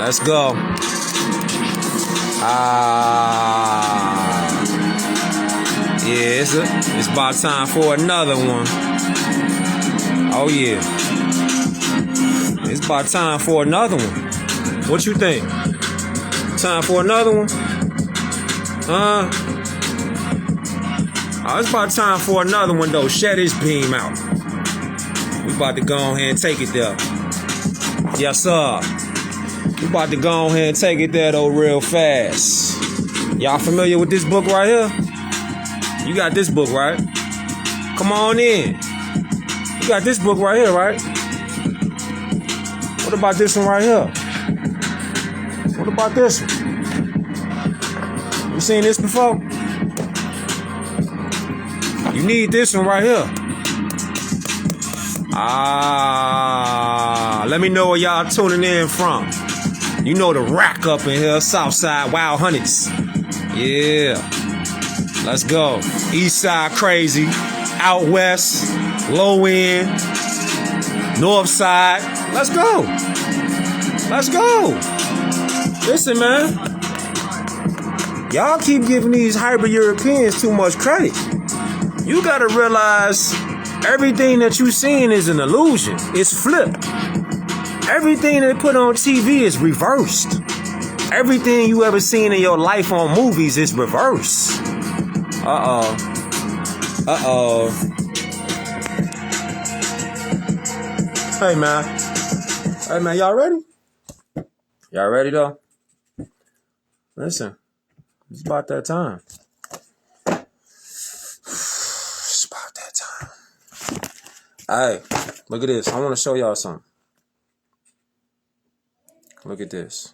Let's go. Yeah, it's about time for another one. Oh yeah. It's about time for another one. What you think? Time for another one? Oh, it's about time for another one though. Share this beam out. We about to go ahead and take it there. Yes, sir. We about to go ahead and take it there though real fast. Y'all familiar with this book right here? You got this book, right? Come on in. You got this book right here, right? What about this one right here? What about this one? You seen this before? You need this one right here. Let me know where y'all tuning in from. You know the rack up in here, Southside Wild Honeys. Yeah. Let's go. East side crazy. Out west. Low end. North side. Let's go. Let's go. Listen, man. Y'all keep giving these hyper-Europeans too much credit. You gotta realize everything that you seeing is an illusion. It's flipped. Everything they put on TV is reversed. Everything you ever seen in your life on movies is reversed. Hey man, y'all ready? Y'all ready though? Listen, it's about that time. It's about that time. Hey, look at this. I want to show y'all something. Look at this.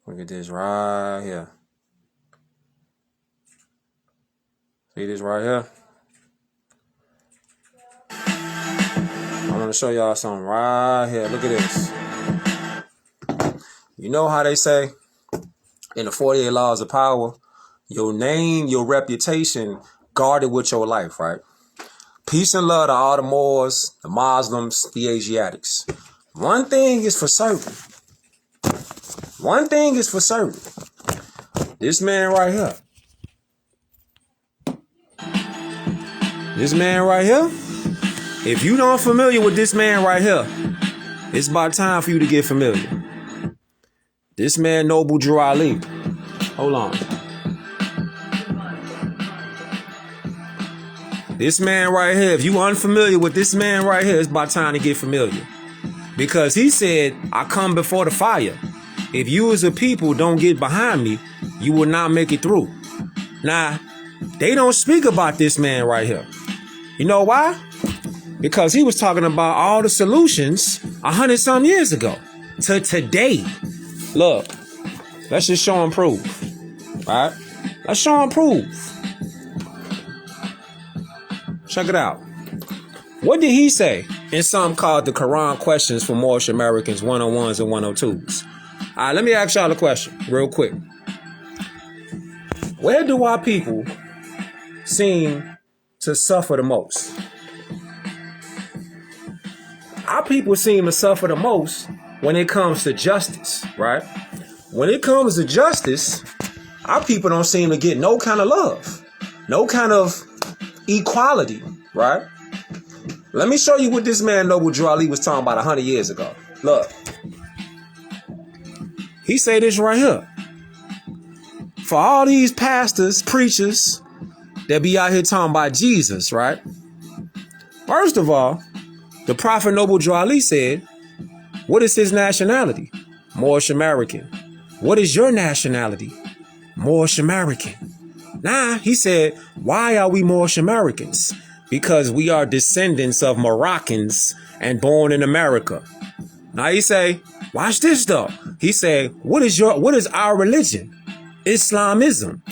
Look at this right here. See this right here? I want to show y'all something right here. Look at this. You know how they say in the 48 laws of power, your name, your reputation, guarded with your life, right? Peace and love to all the Moors, the Muslims, the Asiatics. One thing is for certain. One thing is for certain. This man right here. This man right here. If you don't familiar with this man right here, it's about time for you to get familiar. This man, Noble Drew Ali. Hold on. This man right here, if you unfamiliar with this man right here, it's about time to get familiar. Because he said, I come before the fire. If you as a people don't get behind me, you will not make it through. Now, they don't speak about this man right here. You know why? Because he was talking about all the solutions 100-some years ago to today. Look, let's just show and prove. All right? Let's show and prove. Check it out. What did he say in something called the Quran Questions for Moorish Americans 101s and 102s? All right, let me ask y'all a question real quick. Where do our people seem to suffer the most? Our people seem to suffer the most when it comes to justice, right? When it comes to justice, our people don't seem to get no kind of love, no kind of equality, right? Let me show you what this man Noble Drew Ali was talking about 100 years ago. Look. He say this right here. For all these pastors, preachers that be out here talking about Jesus, right? First of all, the Prophet Noble Drew Ali said, what is his nationality? Moorish American. What is your nationality? Moorish American. Nah, he said, why are we Moorish Americans? Because we are descendants of Moroccans and born in America. Now he say, watch this though. He said, what is our religion? Islamism.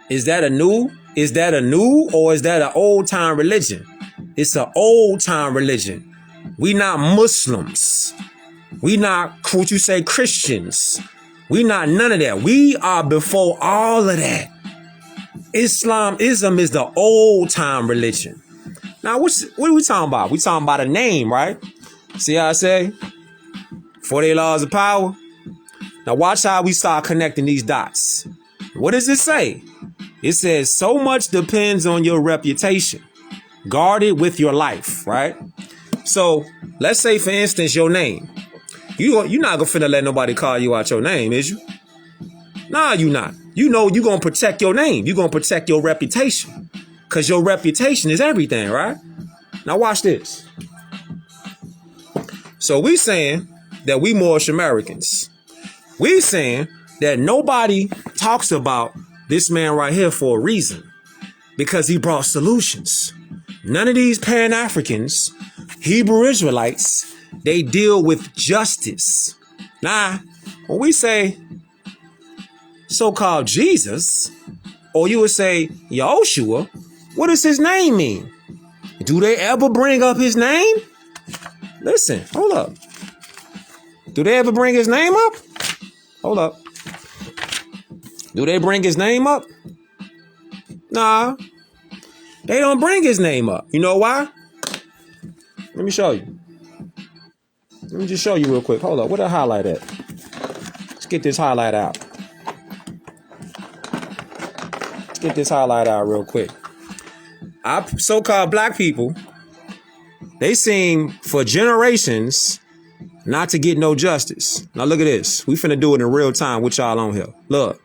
Is that a new or is that an old time religion? It's an old time religion. We not Muslims. We not what you say Christians. We not none of that. We are before all of that. Islamism is the old time religion. Now, what are we talking about? We talking about a name, right? See how I say? 48 laws of power. Now watch how we start connecting these dots. What does it say? It says so much depends on your reputation. Guard it with your life, right? So let's say, for instance, your name. You're not gonna finna let nobody call you out your name, is you? Nah, you not. You know you're gonna protect your name. You're gonna protect your reputation. Because your reputation is everything, right? Now watch this. So we saying that we Moorish Americans. We saying that nobody talks about this man right here for a reason. Because he brought solutions. None of these Pan-Africans, Hebrew Israelites, they deal with justice. Now, when we say so-called Jesus, or you would say Yahushua, what does his name mean? Do they ever bring up his name? Listen, hold up. Do they ever bring his name up? Hold up. Do they bring his name up? Nah. They don't bring his name up. You know why? Let me show you. Let me just show you real quick. Hold up. Where the highlight at? Let's get this highlight out. Let's get this highlight out real quick. Our so-called black people, they seem for generations not to get no justice. Now look at this. We finna do it in real time with y'all on here. Look.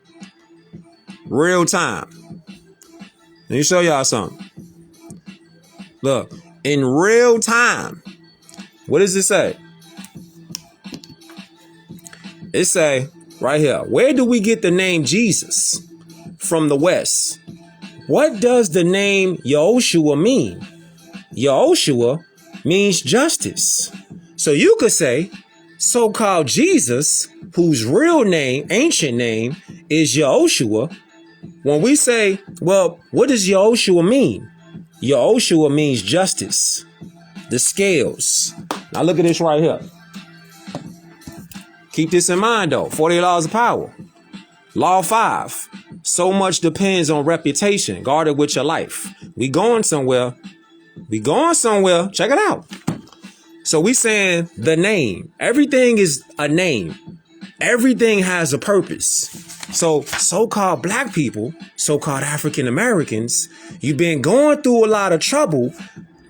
Real time. Let me show y'all something. Look. In real time. What does it say? It say right here. Where do we get the name Jesus? From the West. What does the name Yahushua mean? Yahushua means justice. So you could say so-called Jesus, whose real name, ancient name, is Yahushua. When we say, well, what does Yahushua mean? Yahushua means justice. The scales. Now look at this right here. Keep this in mind though. 48 laws of power. Law 5. So much depends on reputation. Guard it with your life. We going somewhere. We going somewhere. Check it out. So we saying the name. Everything is a name. Everything has a purpose. So-called black people, so-called African Americans, you've been going through a lot of trouble,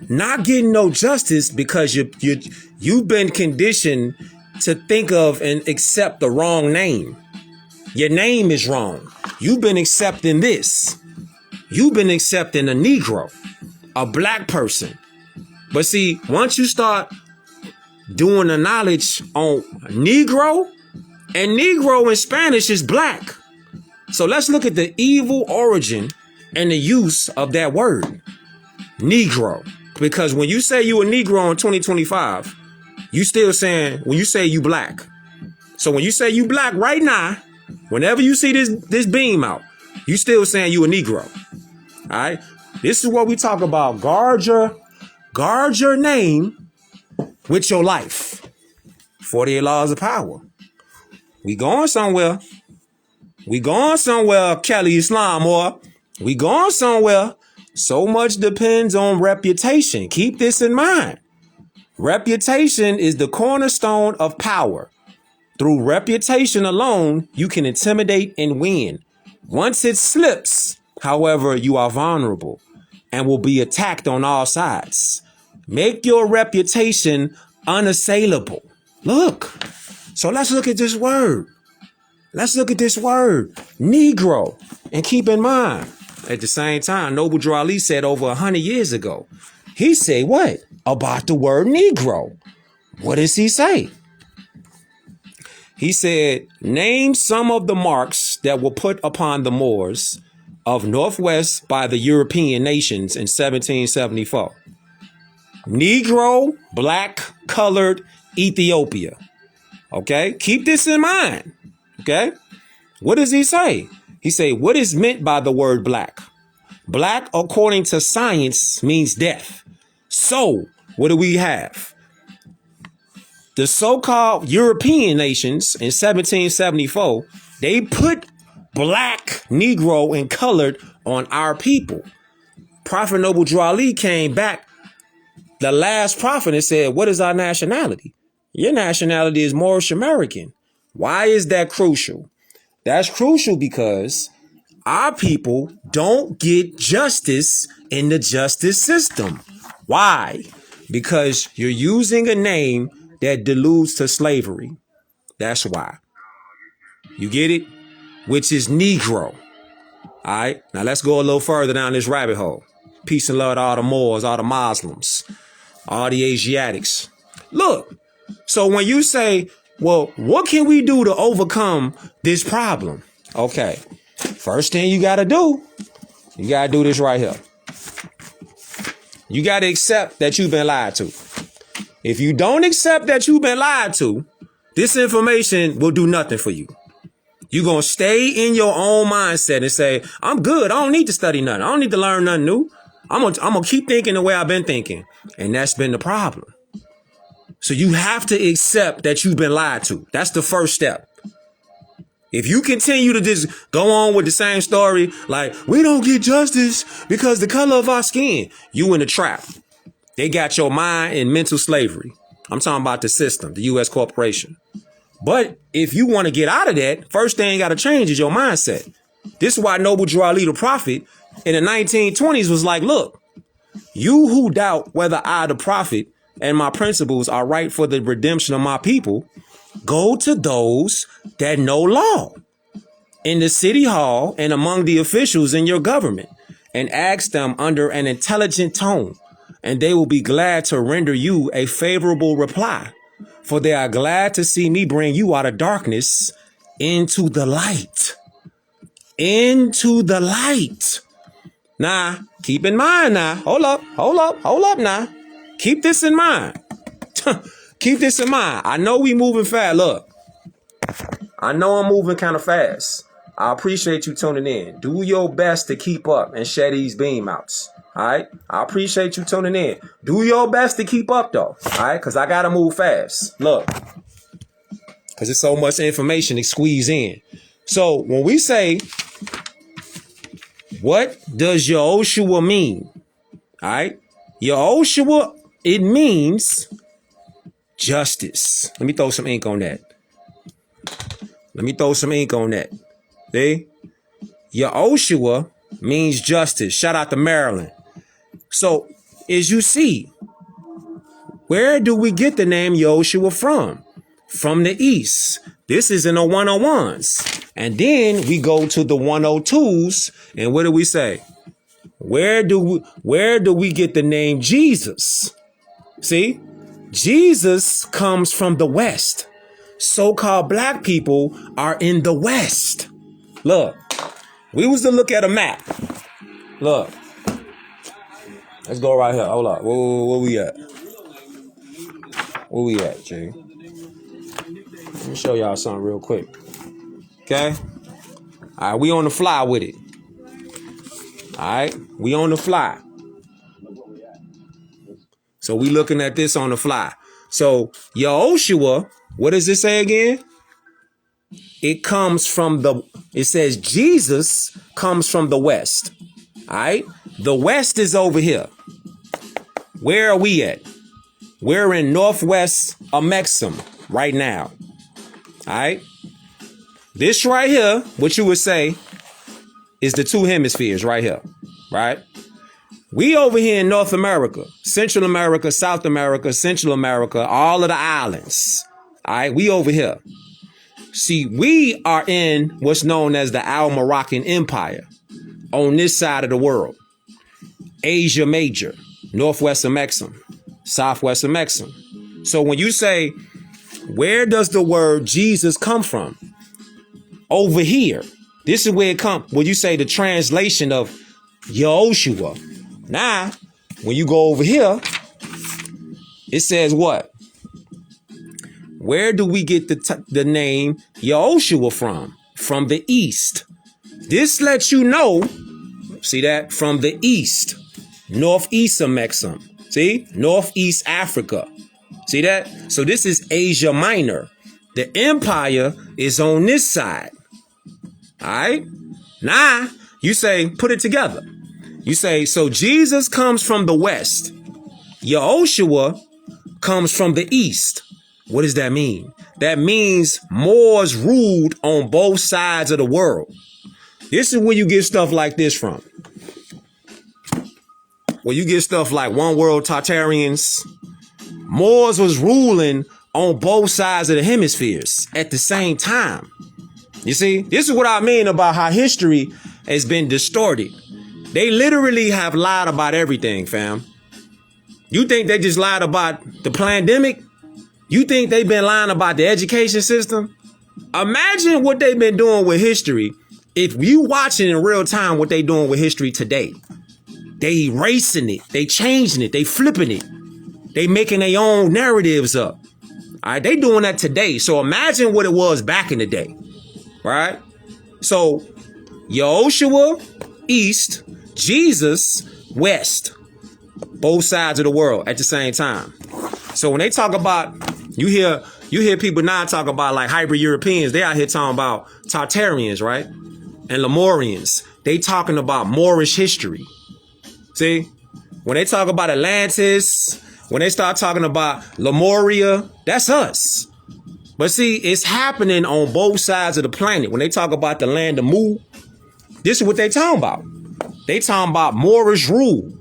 not getting no justice because you've been conditioned to think of and accept the wrong name. Your name is wrong. You've been accepting this. You've been accepting a Negro, a black person. But see, once you start doing the knowledge on Negro, and Negro in Spanish is black. So let's look at the evil origin and the use of that word, Negro. Because when you say you a Negro in 2025, you still saying, when you say you black. So when you say you black right now, whenever you see this beam out, you still saying you a Negro. All right. This is what we talk about. Guard your name with your life. 48 laws of power. We going somewhere. We going somewhere, Kelly Islam, or we going somewhere. So much depends on reputation. Keep this in mind. Reputation is the cornerstone of power. Through reputation alone, you can intimidate and win. Once it slips, however, you are vulnerable and will be attacked on all sides. Make your reputation unassailable. Look. So let's look at this word. Let's look at this word, Negro. And keep in mind, at the same time, Noble Drew Ali said over 100 years ago, he said what? About the word Negro. What does he say? He said, name some of the marks that were put upon the Moors of Northwest by the European nations in 1774. Negro, black, colored, Ethiopia. Okay, keep this in mind. Okay, what does he say? He say, what is meant by the word black? Black, according to science, means death. So, what do we have? The so-called European nations in 1774, they put black, Negro, and colored on our people. Prophet Noble Drew Ali came back, the last prophet, and said, what is our nationality? Your nationality is Moorish American. Why is that crucial? That's crucial because our people don't get justice in the justice system. Why? Because you're using a name that alludes to slavery. That's why. You get it? Which is Negro. All right. Now let's go a little further down this rabbit hole. Peace and love to all the Moors, all the Muslims, all the Asiatics. Look, so when you say, well, what can we do to overcome this problem? Okay. First thing you got to do this right here. You got to accept that you've been lied to. If you don't accept that you've been lied to, this information will do nothing for you. You're going to stay in your own mindset and say, I'm good. I don't need to study nothing. I don't need to learn nothing new. I'm going to keep thinking the way I've been thinking. And that's been the problem. So you have to accept that you've been lied to. That's the first step. If you continue to just go on with the same story, like we don't get justice because the color of our skin, you in a trap. They got your mind in mental slavery. I'm talking about the system, the U.S. corporation. But if you want to get out of that, first thing you got to change is your mindset. This is why Noble Drew Ali, the prophet, in the 1920s was like, look, you who doubt whether I, the prophet, and my principles are right for the redemption of my people, go to those that know law in the city hall and among the officials in your government and ask them under an intelligent tone, and they will be glad to render you a favorable reply. For they are glad to see me bring you out of darkness into the light. Into the light. Now, keep in mind now. Hold up now. Keep this in mind. Keep this in mind. I know we moving fast. Look, I know I'm moving kind of fast. I appreciate you tuning in. Do your best to keep up and share these beam outs. All right. I appreciate you tuning in. Do your best to keep up, though. All right. Because I got to move fast. Look. Because there's so much information to squeeze in. So when we say, what does Yahushua mean? All right. Yahushua, it means justice. Let me throw some ink on that. See? Yahushua means justice. Shout out to Maryland. So, as you see, where do we get the name Yahushua from? From the East. This is in the 101s. And then we go to the 102s. And what do we say? Where do we get the name Jesus? See? Jesus comes from the West. So-called black people are in the West. Look, we was to look at a map. Look. Let's go right here. Hold up. Where we at? Where we at, G? Let me show y'all something real quick. Okay? All right, we on the fly with it. All right? We on the fly. So we looking at this on the fly. So Yahushua, what does it say again? It says Jesus comes from the West. All right? The West is over here. Where are we at? We're in Northwest Amexem right now. All right? This right here, what you would say, is the two hemispheres right here. Right? We over here in North America, Central America, South America, Central America, all of the islands. All right? We over here. See, we are in what's known as the Al-Moroccan Empire on this side of the world. Asia Major, Northwest Amexem, Southwest Amexem. So when you say, where does the word Jesus come from? Over here. This is where it comes. When you say the translation of Yahushua. Now, when you go over here, it says what? Where do we get the name Yahushua from? From the East. This lets you know, see that? From the East. Northeast Amexem. See? Northeast Africa. See that? So this is Asia Minor. The empire is on this side. All right? Now, you say, put it together. You say, so Jesus comes from the West. Yahushua comes from the East. What does that mean? That means Moors ruled on both sides of the world. This is where you get stuff like this from. Where you get stuff like one world Tartarians. Moors was ruling on both sides of the hemispheres at the same time. You see, this is what I mean about how history has been distorted. They literally have lied about everything, fam. You think they just lied about the pandemic? You think they've been lying about the education system? Imagine what they've been doing with history. If you watching in real time what they doing with history today, they erasing it, they changing it, they flipping it, they making their own narratives up. All right, they doing that today. So imagine what it was back in the day, right? So Yahushua, east, Jesus, west, both sides of the world at the same time. So when they talk about, you hear people now talk about like hybrid Europeans. They out here talking about Tartarians, right? And Lemurians. They talking about Moorish history. See, when they talk about Atlantis, when they start talking about Lemuria, that's us. But see, it's happening on both sides of the planet. When they talk about the land of Mu, this is what they talking about. They talking about Moorish rule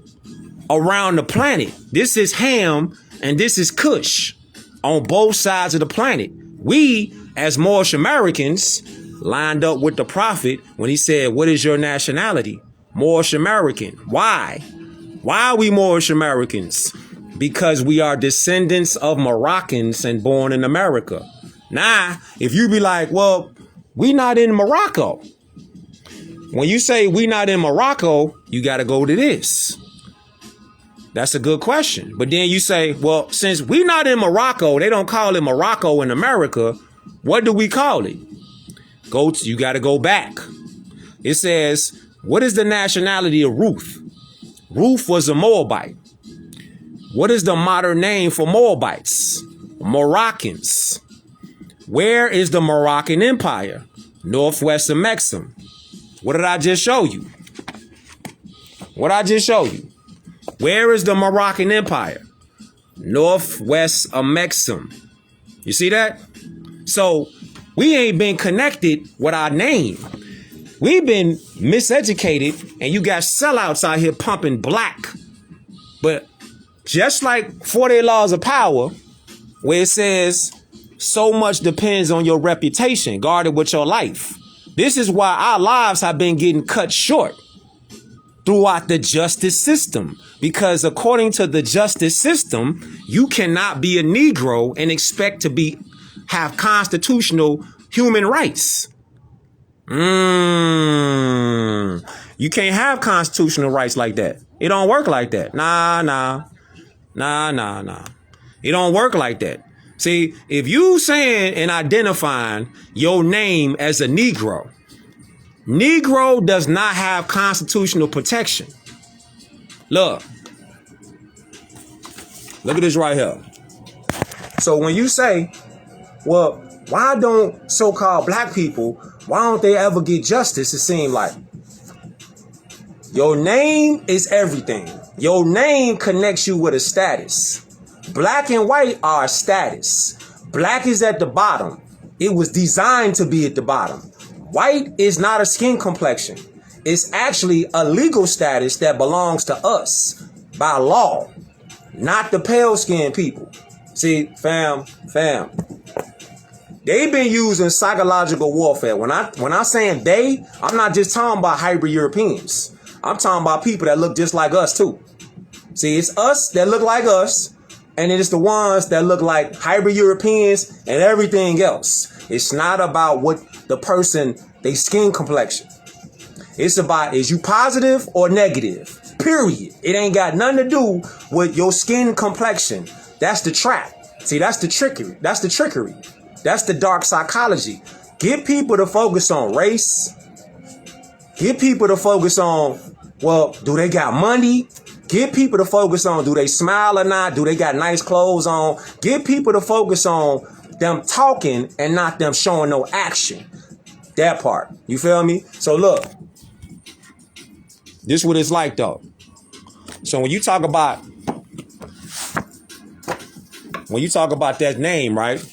around the planet. This is Ham and this is Kush on both sides of the planet. We, as Moorish Americans, lined up with the prophet when he said, what is your nationality? Moorish American. Why? Why are we Moorish Americans? Because we are descendants of Moroccans and born in America. Now, if you be like, well, we not in Morocco. When you say we not in Morocco, you got to go to this. That's a good question. But then you say, well, since we not in Morocco, they don't call it Morocco in America. What do we call it? You got to go back. It says, what is the nationality of Ruth? Ruth was a Moabite. What is the modern name for Moabites? Moroccans. Where is the Moroccan Empire? Northwest of Mexico. What did I just show you? What I just showed you? Where is the Moroccan Empire? Northwest of Mexico. You see that? So we ain't been connected with our name. We've been miseducated, and you got sellouts out here pumping black. But just like 40 Laws of Power, where it says so much depends on your reputation, guarded with your life. This is why our lives have been getting cut short throughout the justice system. Because according to the justice system, you cannot be a Negro and expect to have constitutional human rights. You can't have constitutional rights like that. It don't work like that. Nah. It don't work like that. See, if you saying and identifying your name as a Negro does not have constitutional protection. Look at this right here. So when you say, well, why don't so-called black people, why don't they ever get justice? It seems like your name is everything. Your name connects you with a status. Black and white are a status. Black is at the bottom. It was designed to be at the bottom. White is not a skin complexion. It's actually a legal status that belongs to us by law, not the pale skinned people. See, fam. They've been using psychological warfare. When I'm saying they, I'm not just talking about hybrid Europeans. I'm talking about people that look just like us too. See, it's us that look like us, and it is the ones that look like hybrid Europeans and everything else. It's not about what the person, they skin complexion. It's about, is you positive or negative? Period. It ain't got nothing to do with your skin complexion. That's the trap. See, that's the trickery. That's the dark psychology. Get people to focus on race. Get people to focus on, well, do they got money? Get people to focus on, do they smile or not? Do they got nice clothes on? Get people to focus on them talking and not them showing no action. That part. You feel me? So look, this is what it's like though. So when you talk about when you talk about that name, right?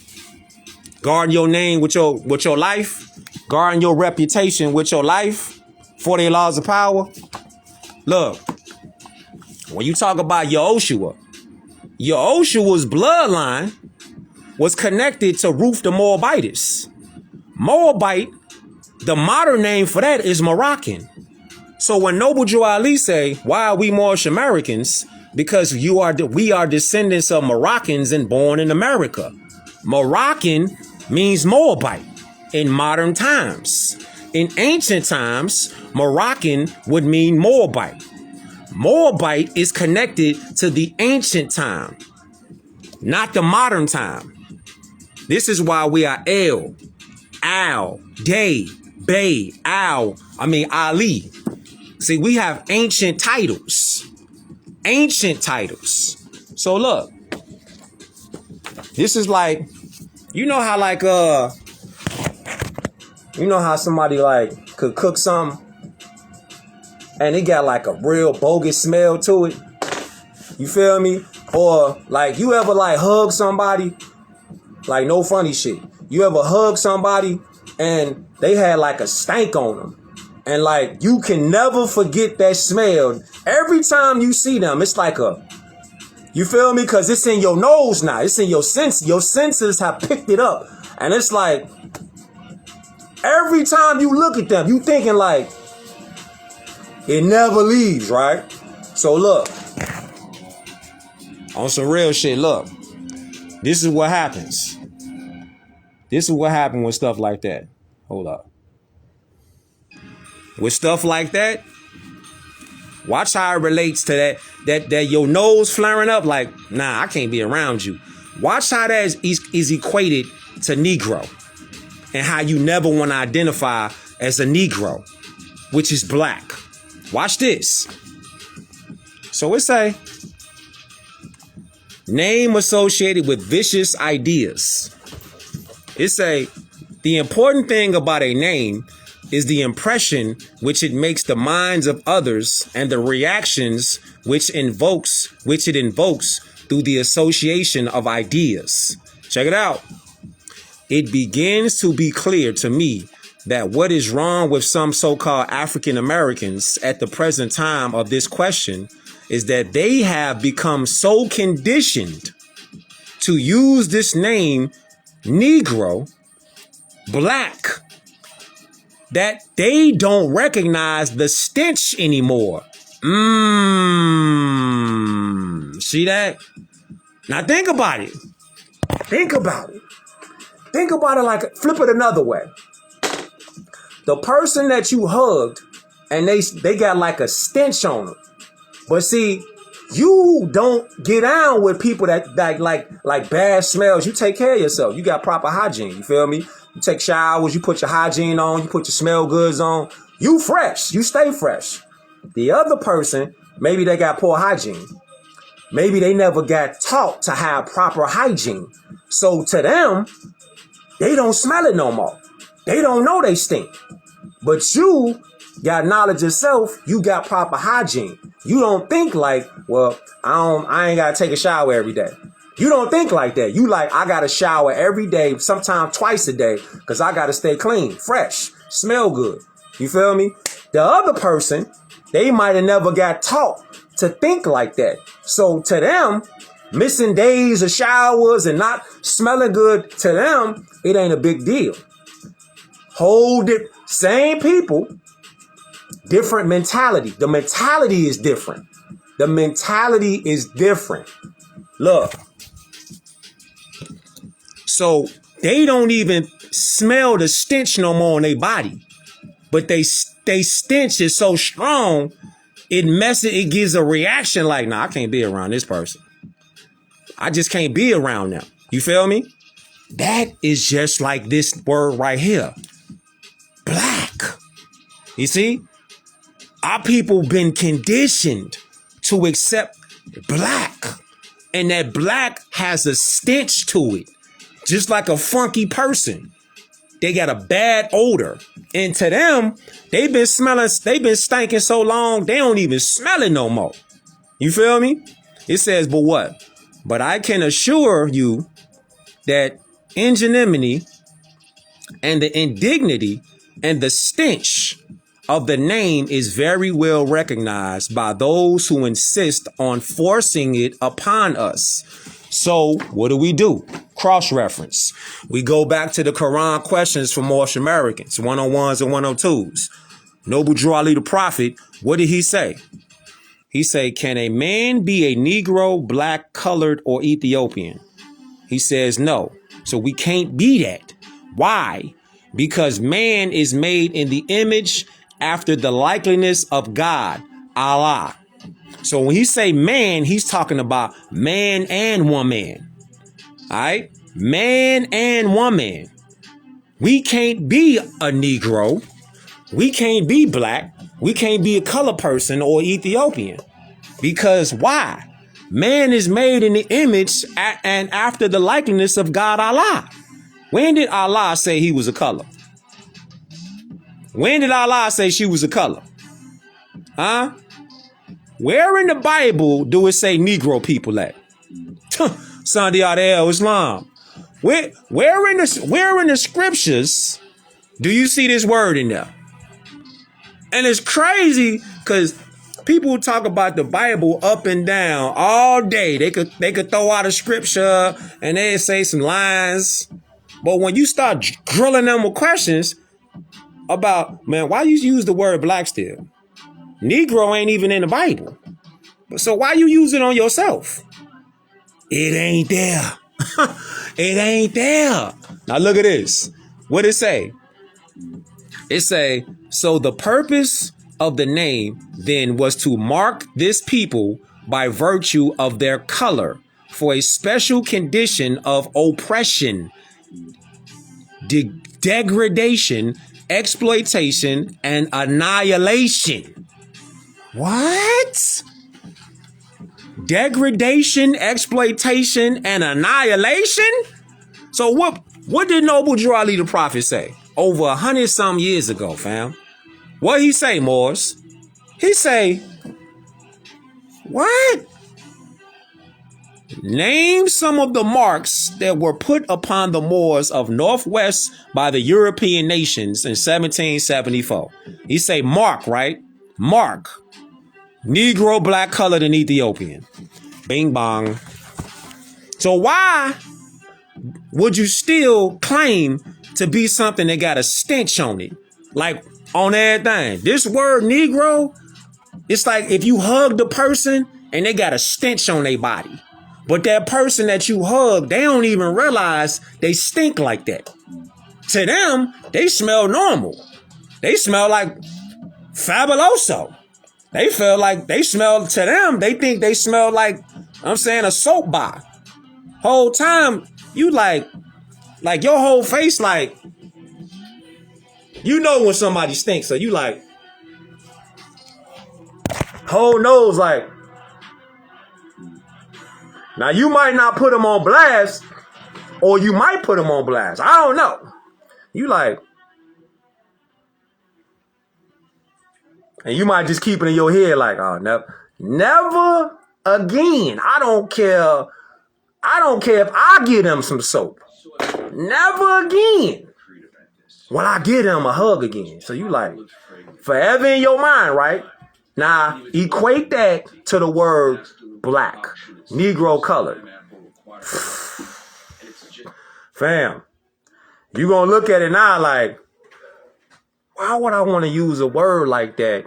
Guarding your name with your life, guarding your reputation with your life, 48 laws of power. Look, when you talk about Yehoshua's bloodline was connected to Ruth the Moabitess. Moabite, the modern name for that is Moroccan. So when Noble Joe Ali say, why are we Moorish Americans? Because we are descendants of Moroccans and born in America. Moroccan means Moabite in modern times. In ancient times, Moroccan would mean Moabite. Moabite is connected to the ancient time, not the modern time. This is why we are El, Al, Day, Bay, Ali. See, we have ancient titles. Ancient titles. So look, this is like, you know how somebody like could cook something and it got like a real bogus smell to it. You feel me? Or like you ever like hug somebody, like no funny shit. You ever hug somebody and they had like a stank on them. And like, you can never forget that smell. Every time you see them, it's like you feel me? Cause it's in your nose now. It's in your sense. Your senses have picked it up. And it's like, every time you look at them, you thinking like, it never leaves, right? So look, on some real shit, look, this is what happens. This is what happened with stuff like that. Hold up. With stuff like that, watch how it relates to that your nose flaring up like, nah, I can't be around you. Watch how that is equated to Negro and how you never want to identify as a Negro, which is black. Watch this. So it say, name associated with vicious ideas. It say, the important thing about a name is the impression which it makes the minds of others and the reactions which it invokes through the association of ideas. Check it out. It begins to be clear to me that what is wrong with some so-called African Americans at the present time of this question is that they have become so conditioned to use this name, Negro, black, that they don't recognize the stench anymore. See that? Now think about it. Think about it. Think about it like, flip it another way. The person that you hugged and they got like a stench on them. But see, you don't get down with people that like bad smells. You take care of yourself. You got proper hygiene. You feel me? You take showers, you put your hygiene on, you put your smell goods on. You fresh. You stay fresh. The other person, maybe they got poor hygiene. Maybe they never got taught to have proper hygiene. So to them, they don't smell it no more. They don't know they stink. But you got knowledge yourself. You got proper hygiene. You don't think like, well, I ain't got to take a shower every day. You don't think like that. You like, I got to shower every day, sometimes twice a day, because I got to stay clean, fresh, smell good. You feel me? The other person, they might have never got taught to think like that. So to them, missing days of showers and not smelling good, to them, it ain't a big deal. Same people, different mentality. The mentality is different. The mentality is different. Look. So they don't even smell the stench no more on their body. But they stench is so strong, it gives a reaction like, nah, I can't be around this person. I just can't be around them. You feel me? That is just like this word right here. Black. You see? Our people been conditioned to accept black. And that black has a stench to it. Just like a funky person. They got a bad odor. And to them, they've been stinking so long, they don't even smell it no more. You feel me? It says, but what? But I can assure you that ingenuity and the indignity and the stench of the name is very well recognized by those who insist on forcing it upon us. So what do? Cross-reference. We go back to the Quran questions for Moorish Americans, 101s and 102s. Noble Drew Ali the Prophet, what did he say? He said, can a man be a Negro, black, colored, or Ethiopian? He says no. So we can't be that. Why? Because man is made in the image after the likeness of God, Allah. So when he say man, he's talking about man and woman. All right? Man and woman. We can't be a Negro. We can't be black. We can't be a color person or Ethiopian. Because why? Man is made in the image and after the likeness of God, Allah. When did Allah say he was a color? When did Allah say she was a color? Huh? Where in the Bible do it say Negro people at? Sunday al Islam. Where in the scriptures do you see this word in there? And it's crazy because people talk about the Bible up and down all day. They could throw out a scripture and they say some lines. But when you start grilling them with questions about, man, why you use the word black still? Negro ain't even in the Bible. So why you use it on yourself? It ain't there. It ain't there. Now look at this. What it say? It say, so the purpose of the name then was to mark this people by virtue of their color for a special condition of oppression, degradation, exploitation, and annihilation. What? Degradation, exploitation, and annihilation? So what did Noble Drew Ali the Prophet say? Over 100-some years ago, fam. What he say, Moors? He say, what? Name some of the marks that were put upon the Moors of Northwest by the European nations in 1774. He say mark, right? Mark. Negro, black, colored, and Ethiopian. Bing bong. So why would you still claim to be something that got a stench on it? Like on everything. This word Negro, it's like if you hugged a person and they got a stench on their body. But that person that you hug, they don't even realize they stink like that. To them, they smell normal. They smell like fabuloso. They feel like they smell, to them, they think they smell like, I'm saying, a soap bar. Whole time, you like your whole face like, you know when somebody stinks, so you like, whole nose like. Now you might not put them on blast, or you might put them on blast. I don't know. You like, and you might just keep it in your head like, oh, never again. I don't care if I give them some soap. Never again will I give them a hug again. So you like, forever in your mind, right? Now, equate that to the word black, Negro colored. Fam, you gonna look at it now like, why would I want to use a word like that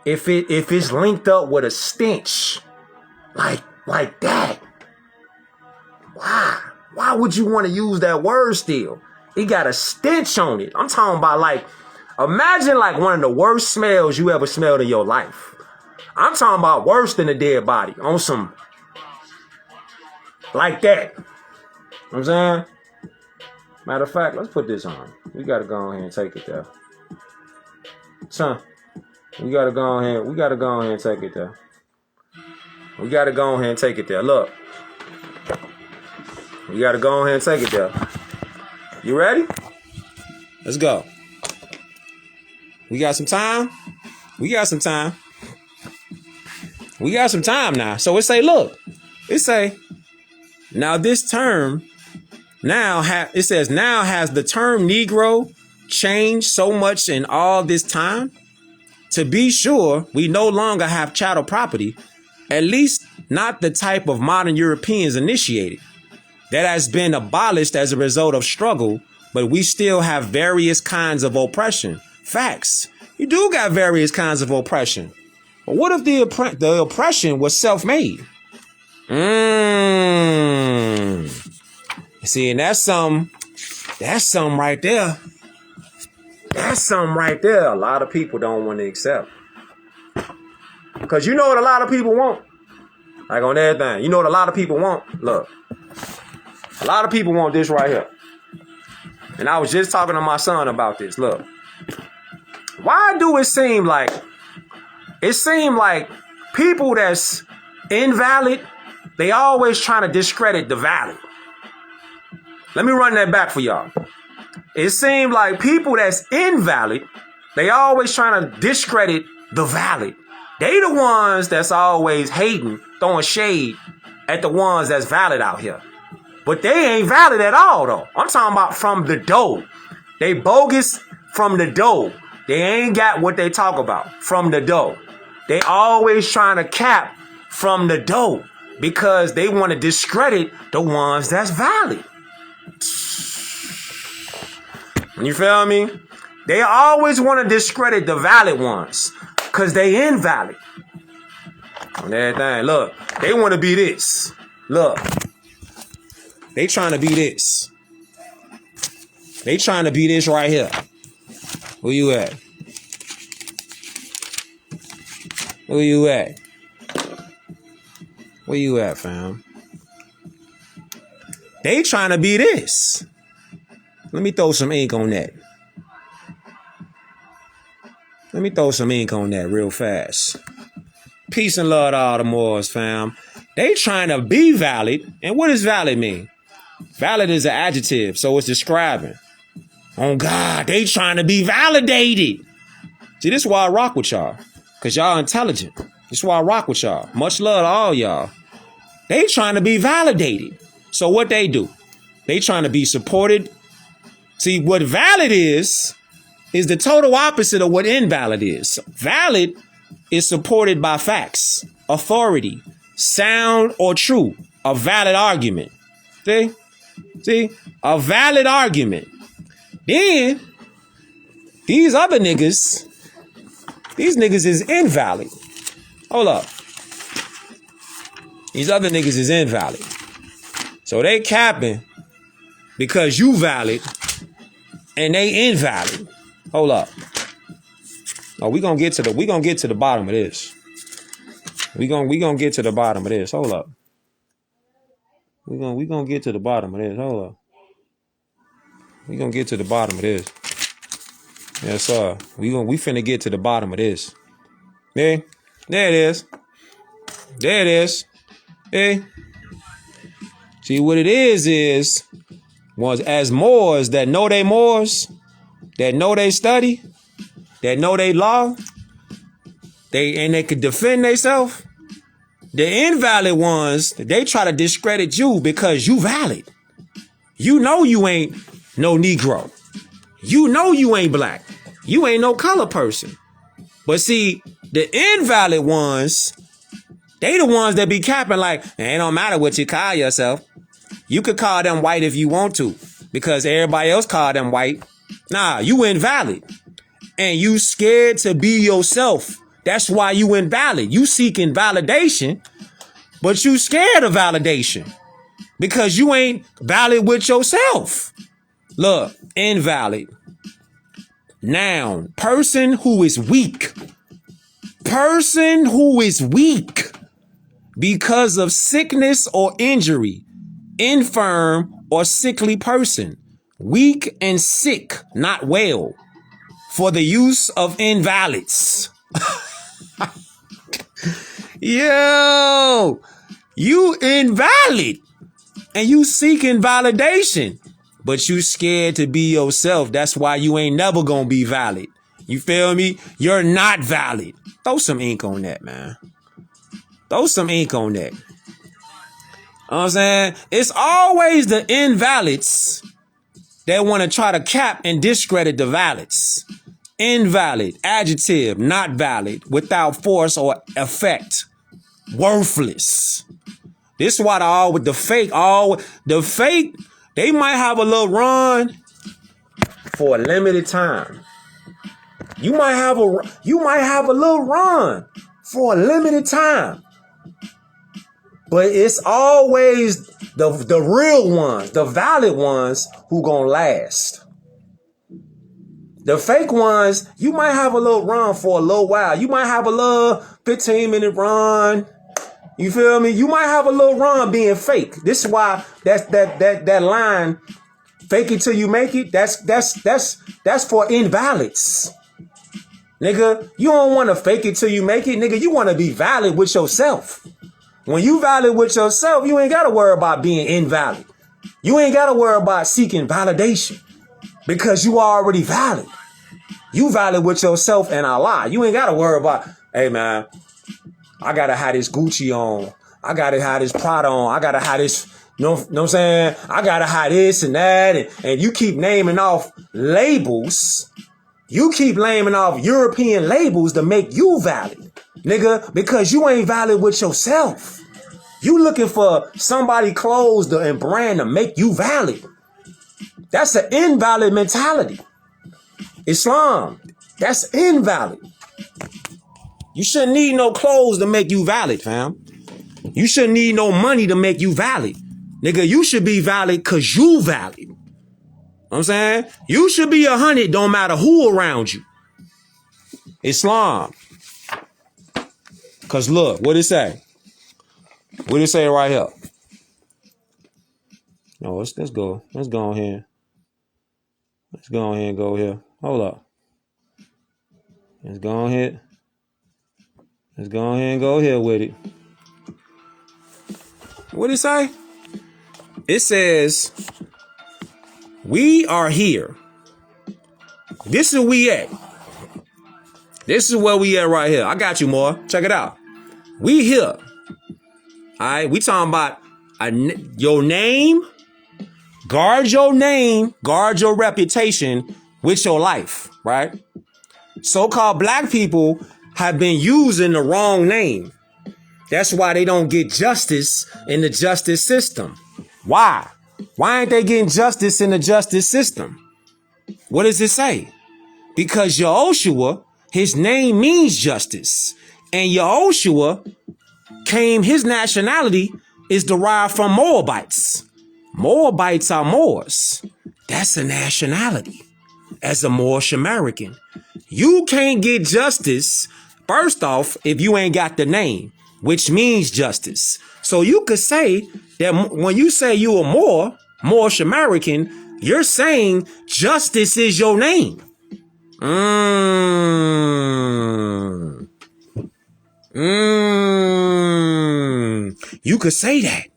if it's linked up with a stench like that? Why would you want to use that word still? It got a stench on it. I'm talking about like, imagine like one of the worst smells you ever smelled in your life. I'm talking about worse than a dead body on some like that. You know what I'm saying? Matter of fact, let's put this on. We got to go ahead and take it there. Son, we got to go ahead and take it there. We got to go ahead and take it there. Look. We got to go ahead and take it there. You ready? Let's go. We got some time? We got some time. We got some time now. So it say, look, It say, now this term, it says, now has the term Negro changed so much in all this time? To be sure, we no longer have chattel property, at least not the type of modern Europeans initiated. That has been abolished as a result of struggle, but we still have various kinds of oppression. Facts. You do got various kinds of oppression. But what if the oppression was self-made? See, and that's something right there. That's something right there a lot of people don't want to accept. Because you know what a lot of people want? Like on everything. You know what a lot of people want? Look. A lot of people want this right here. And I was just talking to my son about this. Look. Why do it seem like people that's invalid, they always trying to discredit the valid? Let me run that back for y'all. It seems like people that's invalid, they always trying to discredit the valid. They the ones that's always hating, throwing shade at the ones that's valid out here. But they ain't valid at all, though. I'm talking about from the dough. They bogus from the dough. They ain't got what they talk about from the dough. They always trying to cap from the dough because they want to discredit the ones that's valid. You feel me? They always want to discredit the valid ones because they invalid. On everything. Look, they want to be this. Look. They trying to be this. They trying to be this right here. Where you at? Where you at? Where you at, fam? They trying to be this. Let me throw some ink on that. Let me throw some ink on that real fast. Peace and love to all the Moors, fam. They trying to be valid. And what does valid mean? Valid is an adjective, so it's describing. Oh God, they trying to be validated. See, this is why I rock with y'all. Because y'all intelligent. This is why I rock with y'all. Much love to all y'all. They trying to be validated. So what they do? They trying to be supported. See, what valid is the total opposite of what invalid is. Valid is supported by facts, authority, sound or true, a valid argument. See, a valid argument. Then these other niggas, these niggas is invalid. Hold up. These other niggas is invalid. So they capping because you valid and they invalid. Hold up. Oh, we gonna get to the bottom of this. We gonna get to the bottom of this. Hold up. We gonna get to the bottom of this. Hold up. We gonna get to the bottom of this. Yes, sir. We finna get to the bottom of this. There it is. There it is. Hey. See what it is was as Moors that know they Moors, that know they study, that know they law, they could defend themselves. The invalid ones, they try to discredit you because you valid. You know you ain't no Negro. You know you ain't black. You ain't no color person. But see, the invalid ones, they the ones that be capping like, it don't matter what you call yourself. You could call them white if you want to, because everybody else call them white. Nah, you invalid. And you scared to be yourself. That's why you invalid. You seeking validation, but you scared of validation because you ain't valid with yourself. Look, invalid. Noun, person who is weak. Person who is weak because of sickness or injury. Infirm or sickly person. Weak and sick, not well. For the use of invalids. Yo, you invalid and you seeking validation, but you scared to be yourself. That's why you ain't never gonna be valid. You feel me? You're not valid. Throw some ink on that, man. Throw some ink on that. know what I'm saying? It's always the invalids that want to try to cap and discredit the valids. Invalid, adjective, not valid, without force or effect, worthless. This is why the fake, they might have a little run for a limited time. You might have a little run for a limited time. But it's always the real ones, the valid ones who gonna last. The fake ones, you might have a little run for a little while. You might have a little 15-minute run. You feel me? You might have a little run being fake. This is why that line, fake it till you make it, that's for invalids. Nigga, you don't want to fake it till you make it. Nigga, you want to be valid with yourself. When you valid with yourself, you ain't got to worry about being invalid. You ain't got to worry about seeking validation because you already valid. You valid with yourself and Allah. You ain't got to worry about, hey man, I got to have this Gucci on. I got to have this Prada on. I got to have this, know what I'm saying? I got to have this and that. And you keep naming off labels. You keep naming off European labels to make you valid, nigga, because you ain't valid with yourself. You looking for somebody clothes and brand to make you valid. That's an invalid mentality. Islam, that's invalid. You shouldn't need no clothes to make you valid, fam. You shouldn't need no money to make you valid. Nigga, you should be valid because you valid. You know what I'm saying? You should be 100, don't matter who around you. Islam. Because look, what it say? What it say right here? No, let's go. Let's go on here. Let's go on here and go here. Hold up. Let's go on here. Let's go on here and go here with it. What it say? It says, we are here. This is where we at. This is where we at right here. I got you, more. Check it out. We here. All right. We talking about your name. Guard your name. Guard your reputation with your life. Right. So-called black people have been using the wrong name. That's why they don't get justice in the justice system. Why? Why ain't they getting justice in the justice system? What does it say? Because Yahushua, his name means justice. And Yahushua his nationality is derived from Moabites. Moabites are Moors. That's a nationality. As a Moorish American, you can't get justice, first off, if you ain't got the name, which means justice. So you could say that when you say you a Moorish American, you're saying justice is your name. You could say that.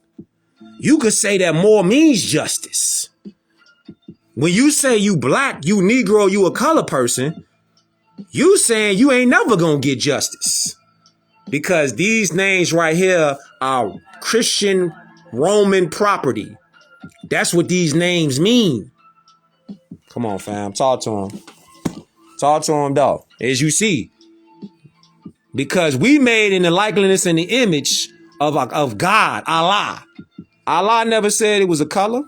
You could say that more means justice. When you say you black, you Negro, you a color person, you saying you ain't never gonna get justice. Because these names right here are Christian Roman property. That's what these names mean. Come on, fam. Talk to him. Talk to him, dog. As you see. Because we made in the likeness and the image of God, Allah. Allah never said it was a color.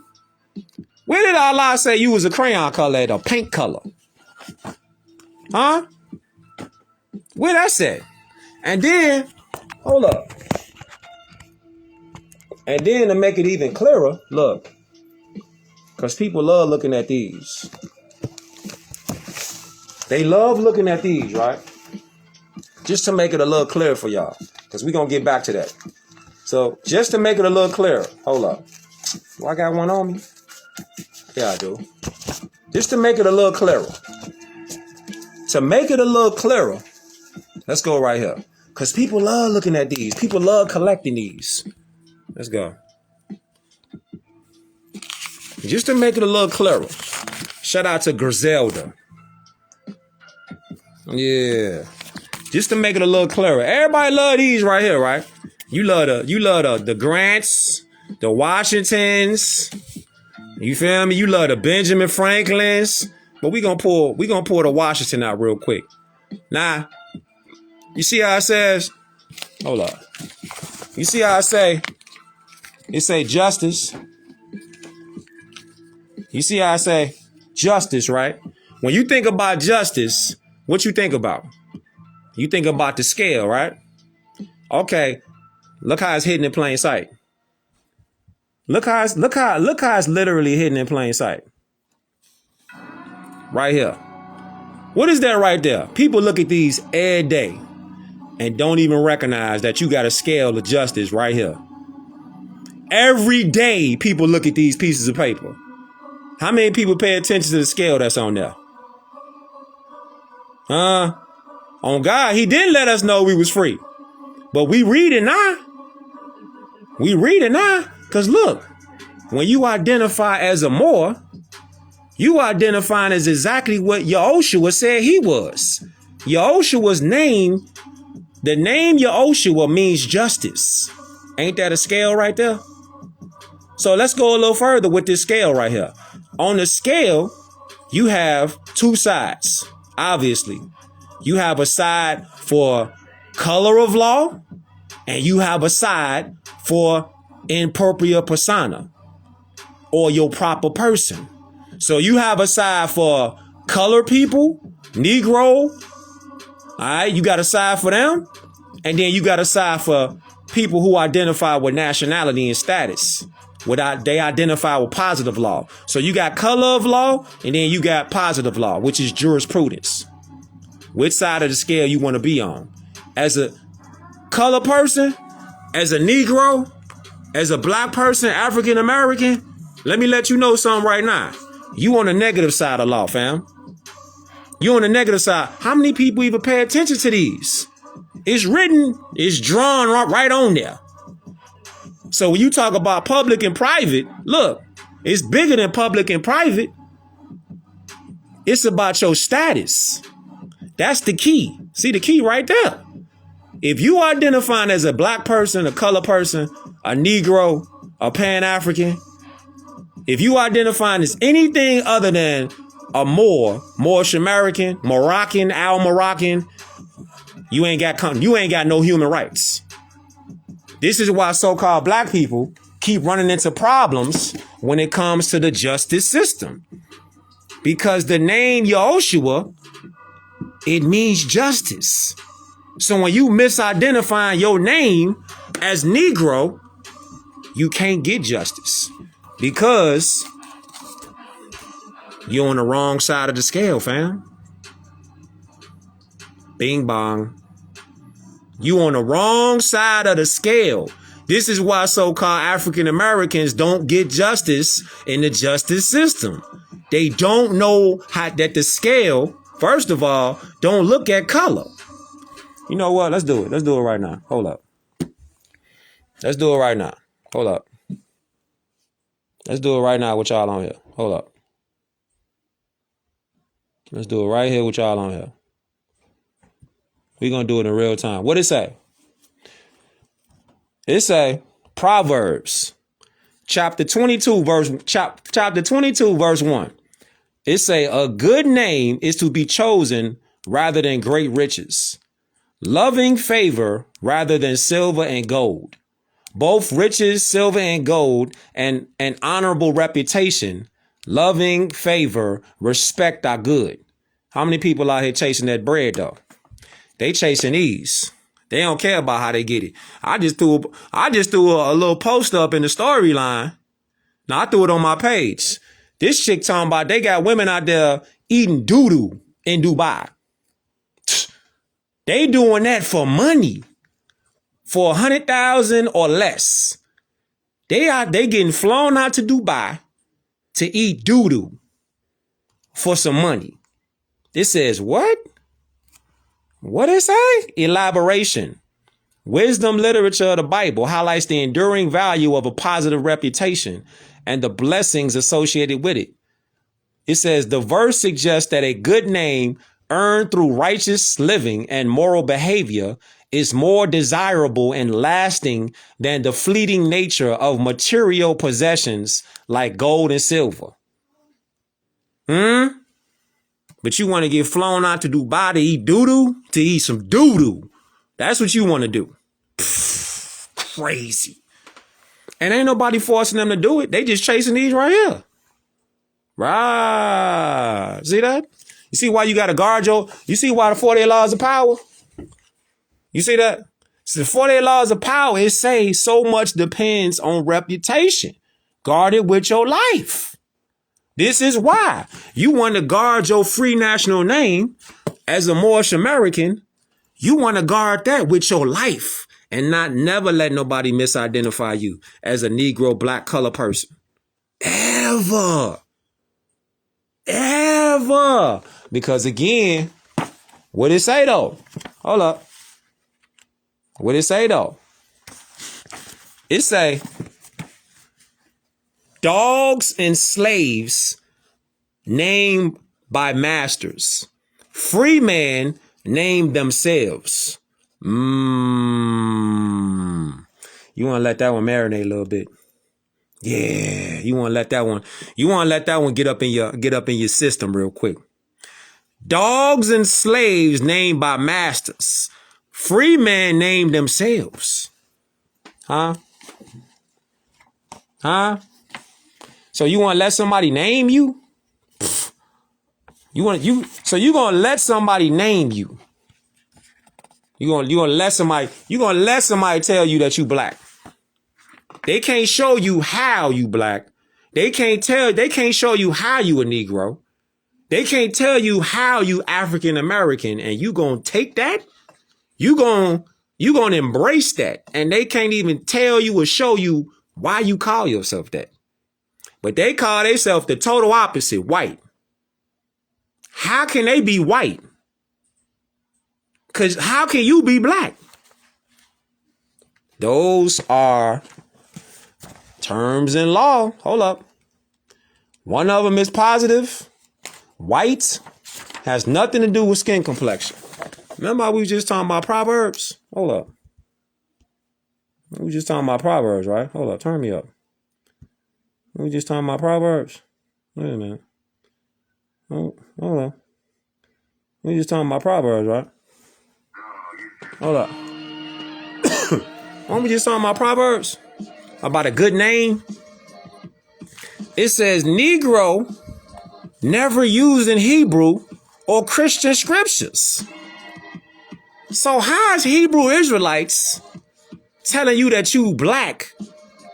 Where did Allah say you was a crayon color, a paint color? Huh? Where that said? And then, hold up. And then to make it even clearer, look. Because people love looking at these. They love looking at these, right? Just to make it a little clearer for y'all. Because we're going to get back to that. So, just to make it a little clearer. Hold up. Do I got one on me? Yeah, I do. Just to make it a little clearer. To make it a little clearer, let's go right here. Because people love looking at these. People love collecting these. Let's go. Just to make it a little clearer. Shout out to Griselda. Yeah. Just to make it a little clearer. Everybody love these right here, right? You love the grants. the Washingtons. You feel me? You love the Benjamin Franklins. But we gonna pull the Washington out real quick. Now, you see how it says, hold up. You see how it say justice. You see how I say justice, right? When you think about justice, what you think about? You think about the scale, right? Okay, look how it's hidden in plain sight. Look how it's literally hidden in plain sight. Right here. What is that right there? People look at these every day and don't even recognize that you got a scale of justice right here. Every day people look at these pieces of paper. How many people pay attention to the scale that's on there? On God, he didn't let us know we was free. But we read it now. We read it now. Because look, when you identify as a Moor, you identifying as exactly what Yahushua said he was. Yahushua's name, the name Yahushua means justice. Ain't that a scale right there? So let's go a little further with this scale right here. On the scale, you have two sides. Obviously, you have a side for color of law, and you have a side for in propria persona, or your proper person. So you have a side for color people, negro. All right, you got a side for them, and then you got a side for people who identify with nationality and status. They identify with positive law. So you got color of law, and then you got positive law, which is jurisprudence. Which side of the scale you want to be on? As a color person, as a Negro, as a black person, African American, let me let you know something right now. You on the negative side of law, fam. You on the negative side. How many people even pay attention to these? It's written, it's drawn right on there. So when you talk about public and private, look, it's bigger than public and private. It's about your status. That's the key. See the key right there. If you identifying as a black person, a color person, a Negro, a Pan-African, if you identifying as anything other than a Moorish American, Moroccan, Al-Moroccan, you ain't got no human rights. This is why so-called black people keep running into problems when it comes to the justice system. Because the name Yahushua, it means justice. So when you misidentify your name as Negro, you can't get justice because you're on the wrong side of the scale, fam. Bing bong. You on the wrong side of the scale. This is why so-called African Americans don't get justice in the justice system. They don't know that the scale, first of all, don't look at color. You know what? Let's do it. Let's do it right now. Hold up. Let's do it right now. Hold up. Let's do it right now with y'all on here. Hold up. Let's do it right here with y'all on here. We're going to do it in real time. What it say? It say Proverbs chapter 22 verse 1. It say a good name is to be chosen rather than great riches, loving favor rather than silver and gold. Both riches, silver and gold, and an honorable reputation, loving favor, respect are good. How many people out here chasing that bread though? They chasing ease. They don't care about how they get it. I just threw a little post up in the storyline. Now I threw it on my page. This chick talking about they got women out there eating doo-doo in Dubai. They doing that for money. For 100,000 or less. They getting flown out to Dubai to eat doo-doo for some money. It says what? What it say? Elaboration. Wisdom literature of the Bible highlights the enduring value of a positive reputation and the blessings associated with it. It says the verse suggests that a good name earned through righteous living and moral behavior is more desirable and lasting than the fleeting nature of material possessions like gold and silver. But you want to get flown out to Dubai to eat doo-doo? To eat some doo-doo. That's what you want to do. Crazy. And ain't nobody forcing them to do it. They just chasing these right here. Right. See that? You see why you got to guard you see why the 48 laws of power? You see that? So the 48 laws of power, it says so much depends on reputation. Guard it with your life. This is why you want to guard your free national name as a Moorish American. You want to guard that with your life and not never let nobody misidentify you as a Negro, black, color person. Ever. Ever. Because again, what it say though? Hold up. What it say though? It say, dogs and slaves named by masters. Free men named themselves. You want to let that one marinate a little bit. Yeah, you want to let that one get up in your system real quick. Dogs and slaves named by masters. Free men named themselves. Huh? So you want to let somebody name you? You gonna let somebody name you? You gonna let somebody tell you that you black? They can't show you how you black. They can't show you how you a Negro. They can't tell you how you African American, and you gonna take that? You gonna embrace that, and they can't even tell you or show you why you call yourself that. But they call themselves the total opposite, white. How can they be white? Because how can you be black? Those are terms in law. Hold up. One of them is positive. White has nothing to do with skin complexion. Remember how we were just talking about Proverbs? Hold up. We were just talking about Proverbs, right? Hold up. Turn me up. We were just talking about Proverbs. Wait a minute. Hold on. We were just talking about Proverbs, right? Hold up. Weren't we just talking about Proverbs? About a good name? It says Negro never used in Hebrew or Christian scriptures. So how is Hebrew Israelites telling you that you black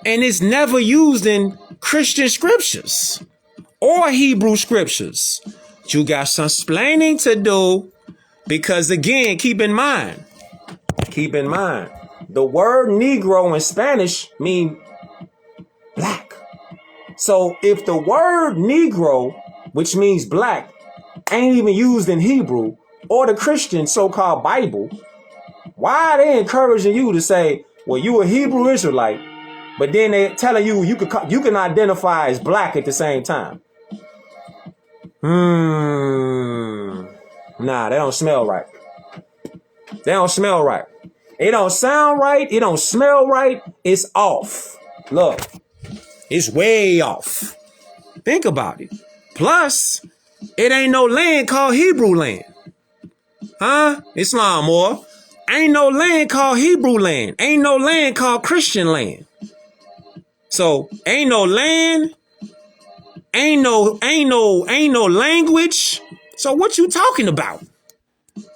and it's never used in Christian scriptures or Hebrew scriptures? You got some explaining to do, because again, keep in mind, the word Negro in Spanish means black. So if the word Negro, which means black, ain't even used in Hebrew or the Christian so-called Bible, why are they encouraging you to say, well, you a Hebrew Israelite, but then they're telling you you can identify as black at the same time? Nah, they don't smell right. They don't smell right. It don't sound right. It don't smell right. It's off. Look, it's way off. Think about it. Plus, it ain't no land called Hebrew land. Huh? Islam or ain't no land called Hebrew land. Ain't no land called Christian land. So ain't no land. Ain't no language. So what you talking about?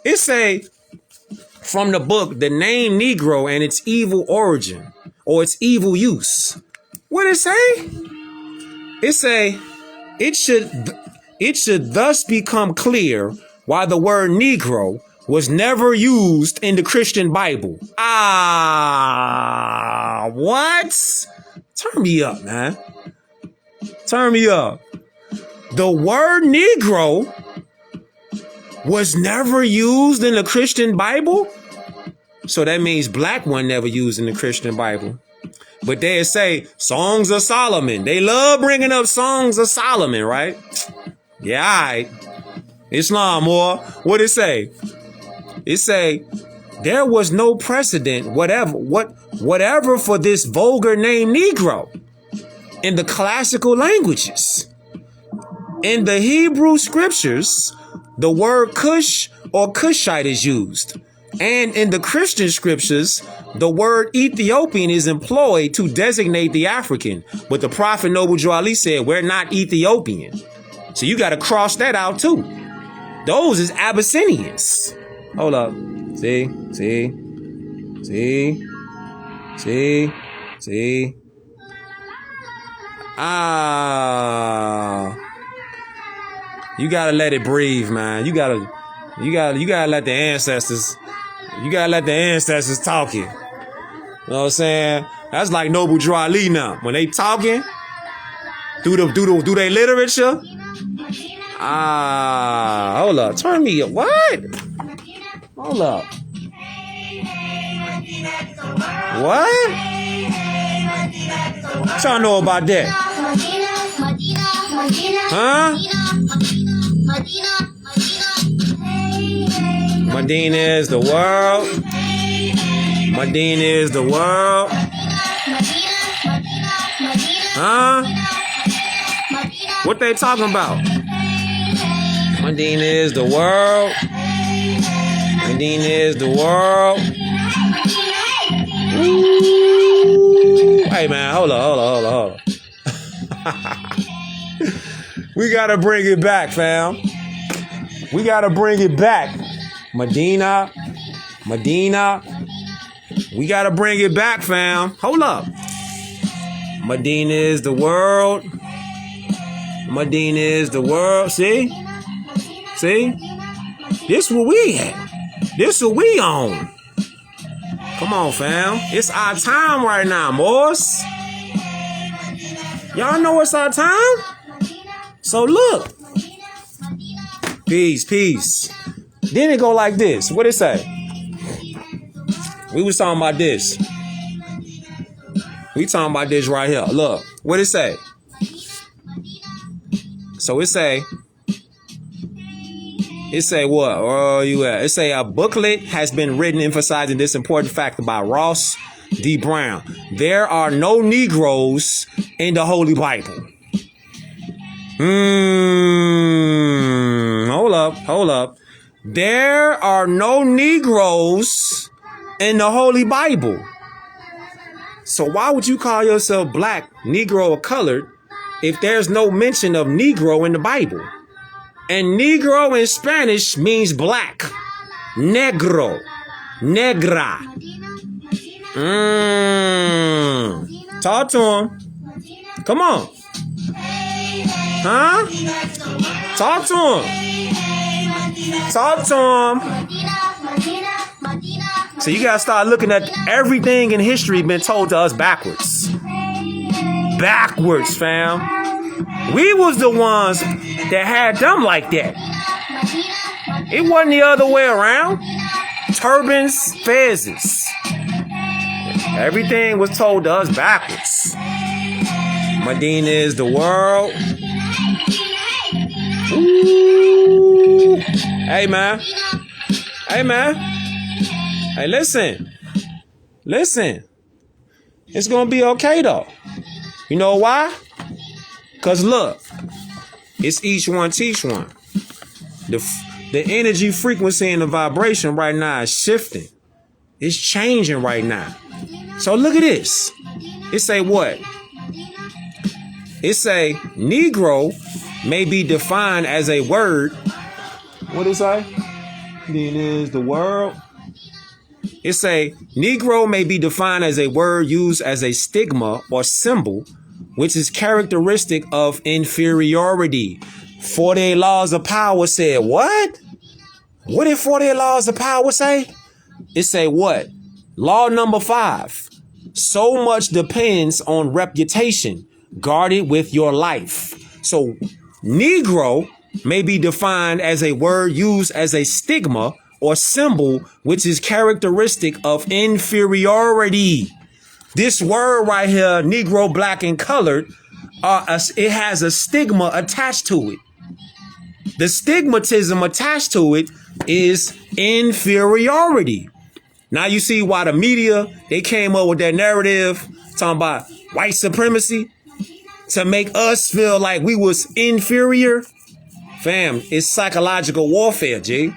It say from the book, the name Negro and its evil origin or its evil use. What it say? It say it should thus become clear why the word Negro was never used in the Christian Bible. What? Turn me up, man. Turn me up. The word Negro was never used in the Christian Bible? So that means black one never used in the Christian Bible. But they say Songs of Solomon. They love bringing up Songs of Solomon, right? Yeah, all right. Islam, or what it say? It say there was no precedent, whatever for this vulgar name Negro in the classical languages. In the Hebrew scriptures, the word Cush or Cushite is used. And in the Christian scriptures, the word Ethiopian is employed to designate the African. But the prophet Noble Drew Ali said, we're not Ethiopian. So you got to cross that out too. Those is Abyssinians. Hold up. See. You gotta let it breathe, man. You gotta let the ancestors. You gotta let the ancestors talk it. You know what I'm saying? That's like Noble Drew Ali now. When they talking, do they literature? Hold up. Turn me up. What? Hold up. What? What y'all know about that? Huh? Medina is the world. Medina is the world. Huh? What they talking about? Medina is the world. Medina is the world. Ooh. Hey man, hold on. We gotta bring it back, fam. We gotta bring it back. Medina. We gotta bring it back, fam. Hold up. Medina is the world. Medina is the world. See? This what we at. This what we on. Come on, fam. It's our time right now, boys. Y'all know it's our time? So look. Peace. Then it go like this. What it say? We was talking about this. We talking about this right here. Look. What it say? So it say what? Where are you at? It say a booklet has been written emphasizing this important fact by Ross D. Brown. There are no Negroes in the Holy Bible. Hold up. There are no Negroes in the Holy Bible. So why would you call yourself black, Negro, or colored if there's no mention of Negro in the Bible? And Negro in Spanish means black. Negro. Negra. Talk to him. Come on. Huh? Talk to him. So you gotta start looking at everything in history been told to us backwards. Backwards, fam. We was the ones that had them like that. It wasn't the other way around. Turbans, fezzes. Everything was told to us backwards. Medina is the world. Ooh. Hey, man. Hey, listen. It's gonna be okay, though. You know why? Because look, it's each one teach one. The energy frequency and the vibration right now is shifting. It's changing right now. So look at this. It say what? It say Negro may be defined as a word. What it say? Then is the world. It say Negro may be defined as a word used as a stigma or symbol, which is characteristic of inferiority. 48 Laws of Power said what? What did 48 Laws of Power say? It say what? Law number 5. So much depends on reputation. Guard it with your life. So Negro may be defined as a word used as a stigma or symbol, which is characteristic of inferiority. This word right here, Negro, black, and colored, it has a stigma attached to it. The stigmatism attached to it is inferiority. Now you see why the media, they came up with that narrative talking about white supremacy to make us feel like we was inferior. Fam, it's psychological warfare, G.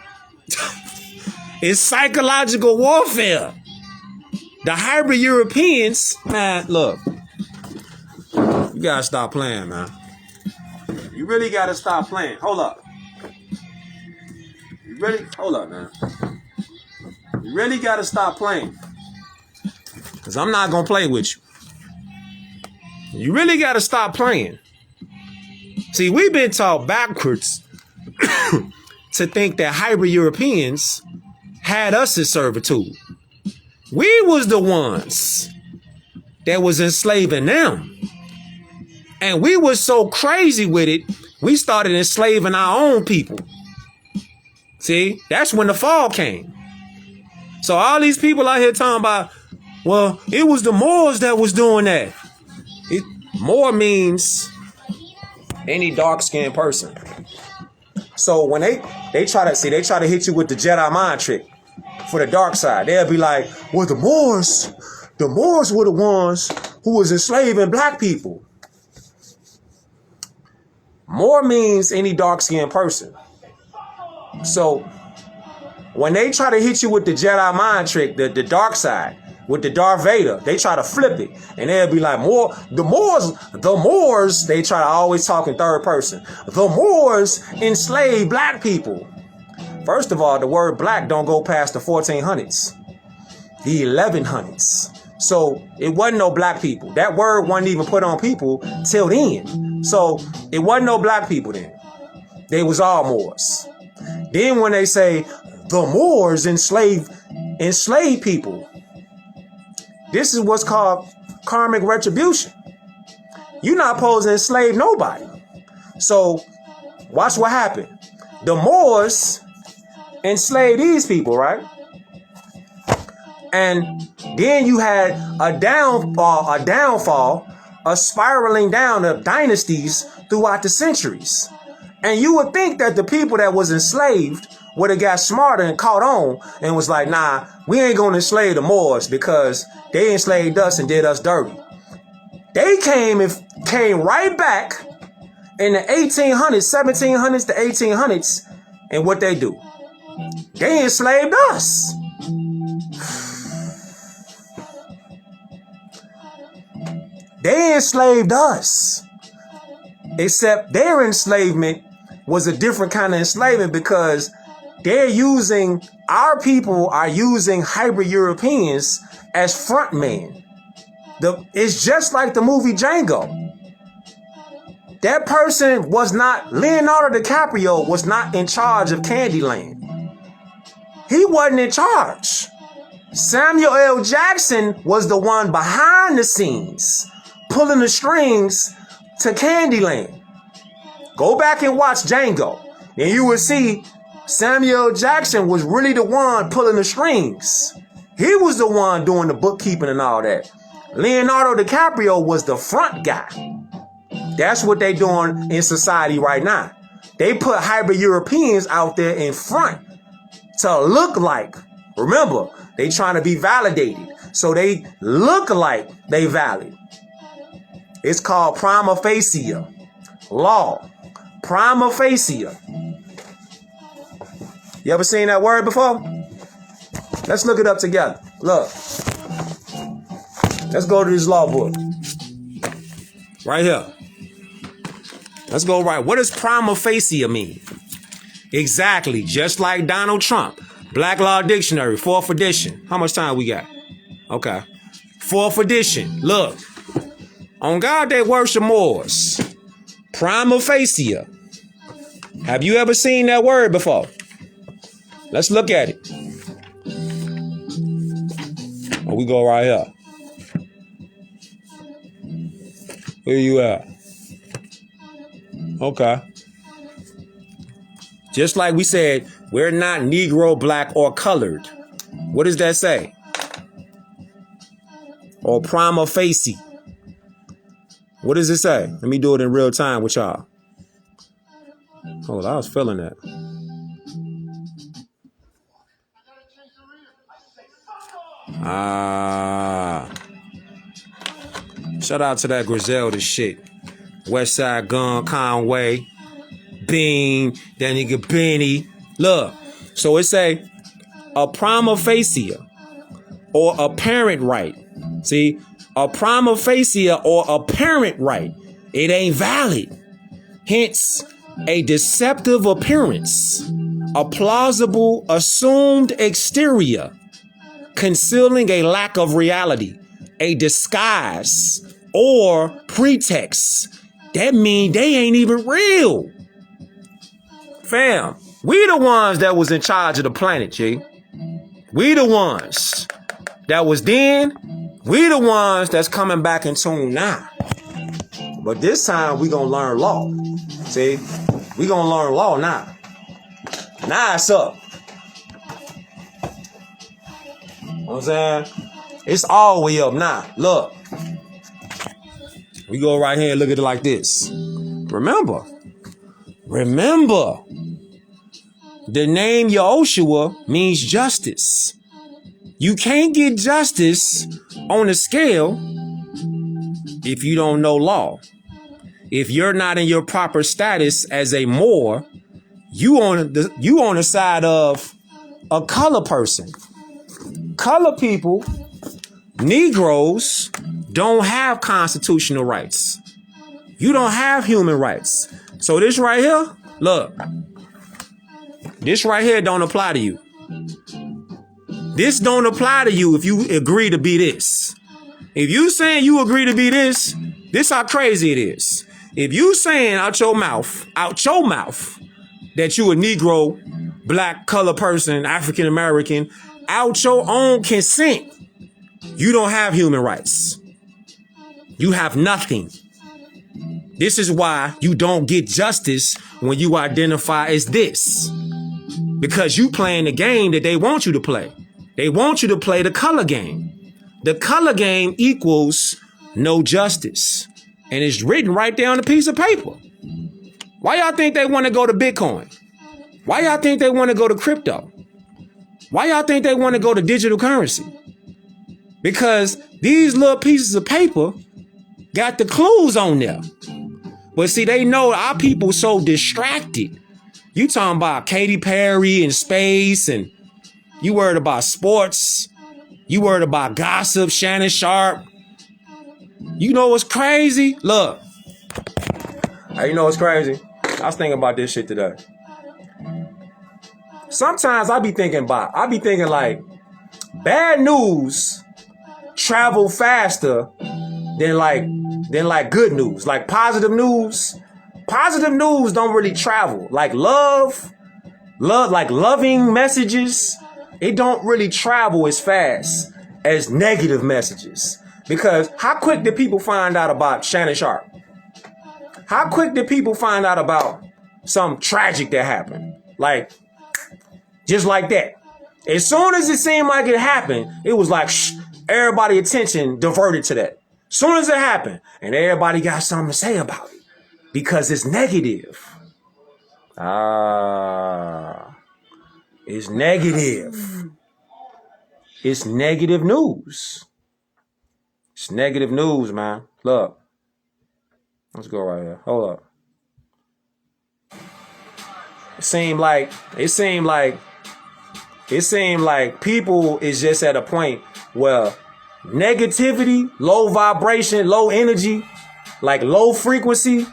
It's psychological warfare. The hybrid Europeans, man, look, you gotta stop playing, man. You really gotta stop playing. Hold up. Hold up, man. You really gotta stop playing. Because I'm not gonna play with you. You really gotta stop playing. See, we've been taught backwards to think that hybrid Europeans had us as servitude. We was the ones that was enslaving them. And we was so crazy with it, we started enslaving our own people. See, that's when the fall came. So all these people out here talking about, well, it was the Moors that was doing that. Moor means any dark-skinned person. So when they try to hit you with the Jedi mind trick for the dark side, they'll be like, well, the Moors were the ones who was enslaving black people. Moor means any dark-skinned person. So when they try to hit you with the Jedi mind trick, the dark side, with the Darth Vader, they try to flip it. And they'll be like, the Moors, they try to always talk in third person. The Moors enslaved black people. First of all, the word black don't go past the 1400s, the 1100s. So it wasn't no black people. That word wasn't even put on people till then. So it wasn't no black people then. They was all Moors. Then when they say the Moors enslaved people, this is what's called karmic retribution. You're not supposed to enslave nobody. So watch what happened. The Moors enslaved these people, right? And then you had a downfall, a spiraling down of dynasties throughout the centuries. And you would think that the people that was enslaved would have got smarter and caught on and was like, nah, we ain't going to enslave the Moors because they enslaved us and did us dirty. They came right back in the 1800s, 1700s to 1800s. And what they do? They enslaved us. They enslaved us. Except their enslavement was a different kind of enslavement because our people are using hybrid Europeans as frontmen. It's just like the movie Django. That person Leonardo DiCaprio was not in charge of Candyland. He wasn't in charge. Samuel L. Jackson was the one behind the scenes, pulling the strings to Candyland. Go back and watch Django, and you will see Samuel Jackson was really the one pulling the strings. He was the one doing the bookkeeping and all that. Leonardo DiCaprio was the front guy. That's what they doing in society right now. They put hybrid Europeans out there in front to look like, remember, they trying to be validated. So they look like they valid. It's called prima facie law. Prima facie. You ever seen that word before? Let's look it up together. Look. Let's go to this law book. Right here. Let's go right. What does prima facie mean? Exactly. Just like Donald Trump. Black Law Dictionary, 4th edition. How much time we got? Okay. 4th edition. Look. On God they worship Moors. Prima facie. Have you ever seen that word before? Let's look at it. Oh, we go right here. Where you at? Okay. Just like we said, we're not Negro, black, or colored. What does that say? Or prima facie. What does it say? Let me do it in real time with y'all. Oh, I was feeling that. Shout out to that Griselda shit. Westside Gun, Conway, Bean, that nigga Benny. Look, so it say a prima facie or apparent right. See, a prima facie or apparent right. It ain't valid. Hence, a deceptive appearance, a plausible assumed exterior, concealing a lack of reality, a disguise or pretext. That mean they ain't even real. Fam, we the ones that was in charge of the planet, G. We the ones that was then. We the ones that's coming back in tune now. But this time we gonna learn law. See, we gonna learn law now. Now it's up. You know what I'm saying? It's all the way up now. Look. We go right here and look at it like this. Remember, the name Yahushua means justice. You can't get justice on a scale if you don't know law. If you're not in your proper status as a Moor, you on the side of a color person. Color people, Negroes, don't have constitutional rights. You don't have human rights. So this right here, look, this right here don't apply to you. This don't apply to you if you agree to be this. If you saying you agree to be this how crazy it is. If you saying out your mouth, that you a Negro, black, color person, African American, out your own consent, you don't have human rights. You have nothing. This is why you don't get justice when you identify as this. Because you playing the game that they want you to play. They want you to play the color game. The color game equals no justice. And it's written right there on a piece of paper. Why y'all think they want to go to Bitcoin? Why y'all think they want to go to crypto? Why y'all think they want to go to digital currency? Because these little pieces of paper got the clues on there. But see, they know our people so distracted. You talking about Katy Perry and space, and you worried about sports. You worried about gossip, Shannon Sharp. You know what's crazy? Look. Hey, you know what's crazy? I was thinking about this shit today. Sometimes I be thinking like, bad news travel faster than like good news. Like positive news. Positive news don't really travel. Like love, like loving messages, it don't really travel as fast as negative messages. Because how quick did people find out about Shannon Sharp? How quick did people find out about some tragic that happened? Like, just like that. As soon as it seemed like it happened, it was like, everybody attention diverted to that. As soon as it happened, and everybody got something to say about it. Because it's negative. It's negative. It's negative news. It's negative news, man. Look. Let's go right here. Hold up. It seemed like people is just at a point where negativity, low vibration, low energy, like low frequency,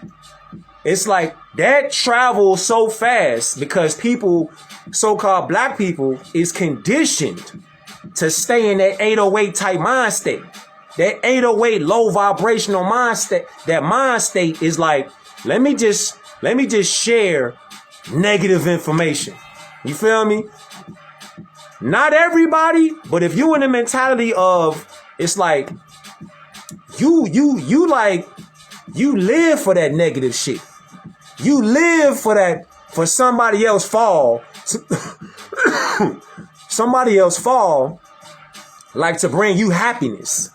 it's like that travels so fast because people, so-called black people, is conditioned to stay in that 808 type mind state. That 808 low vibrational mind state, that mind state is like, let me just share negative information. You feel me? Not everybody, but if you in the mentality of, it's like, you live for that negative shit. You live for that, for somebody else fall. Somebody else fall, like to bring you happiness.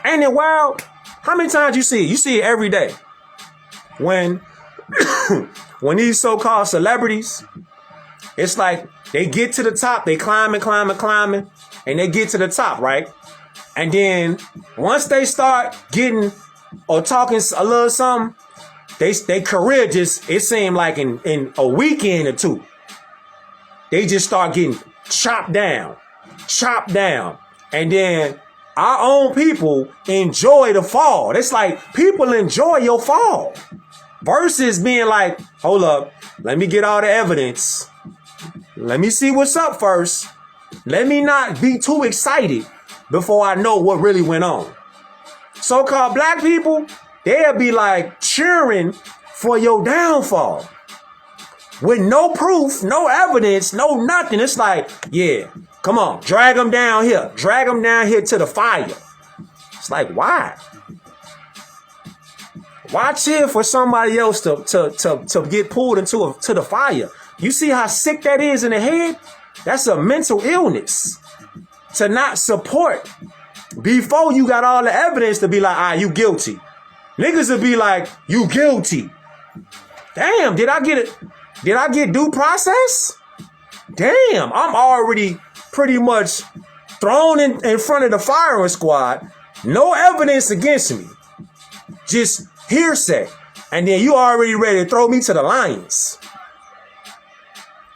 Ain't it wild? How many times you see it? You see it every day. When these so-called celebrities It's like they get to the top, they climbing, and they get to the top, right? And then once they start getting or talking a little something, they career just, it seemed like in a weekend or two, they just start getting chopped down. And then our own people enjoy the fall. It's like people enjoy your fall versus being like, hold up, let me get all the evidence. Let me see what's up first. Let me not be too excited before I know what really went on. So-called black people, they'll be like cheering for your downfall with no proof, no evidence, no nothing. It's like, yeah, come on, drag them down here. Drag them down here to the fire. It's like, why? Why cheer for somebody else to get pulled to the fire? You see how sick that is in the head? That's a mental illness. To not support before you got all the evidence to be like, you guilty. Niggas will be like, you guilty. Damn, did I get it? Did I get due process? Damn, I'm already pretty much thrown in front of the firing squad. No evidence against me. Just hearsay. And then you already ready to throw me to the lions.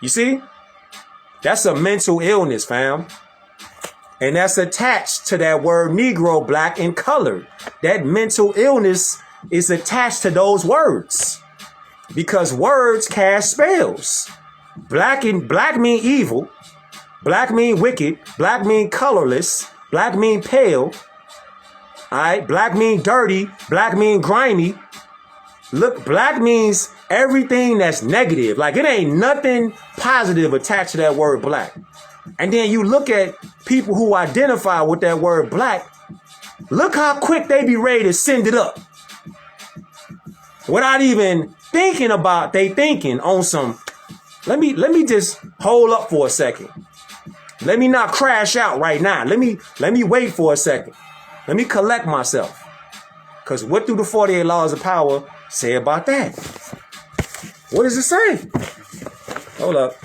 You see? That's a mental illness, fam. And that's attached to that word negro, black, and colored. That mental illness is attached to those words. Because words cast spells. Black mean evil. Black mean wicked. Black mean colorless. Black mean pale. Alright? Black mean dirty. Black mean grimy. Look, black means everything that's negative. Like, it ain't nothing positive attached to that word black. And then you look at people who identify with that word black. Look how quick they be ready to send it up. Without even thinking about they thinking on some. Let me just hold up for a second. Let me not crash out right now. Let me wait for a second. Let me collect myself. Because what do the 48 laws of power say about that? What does it say? Hold up.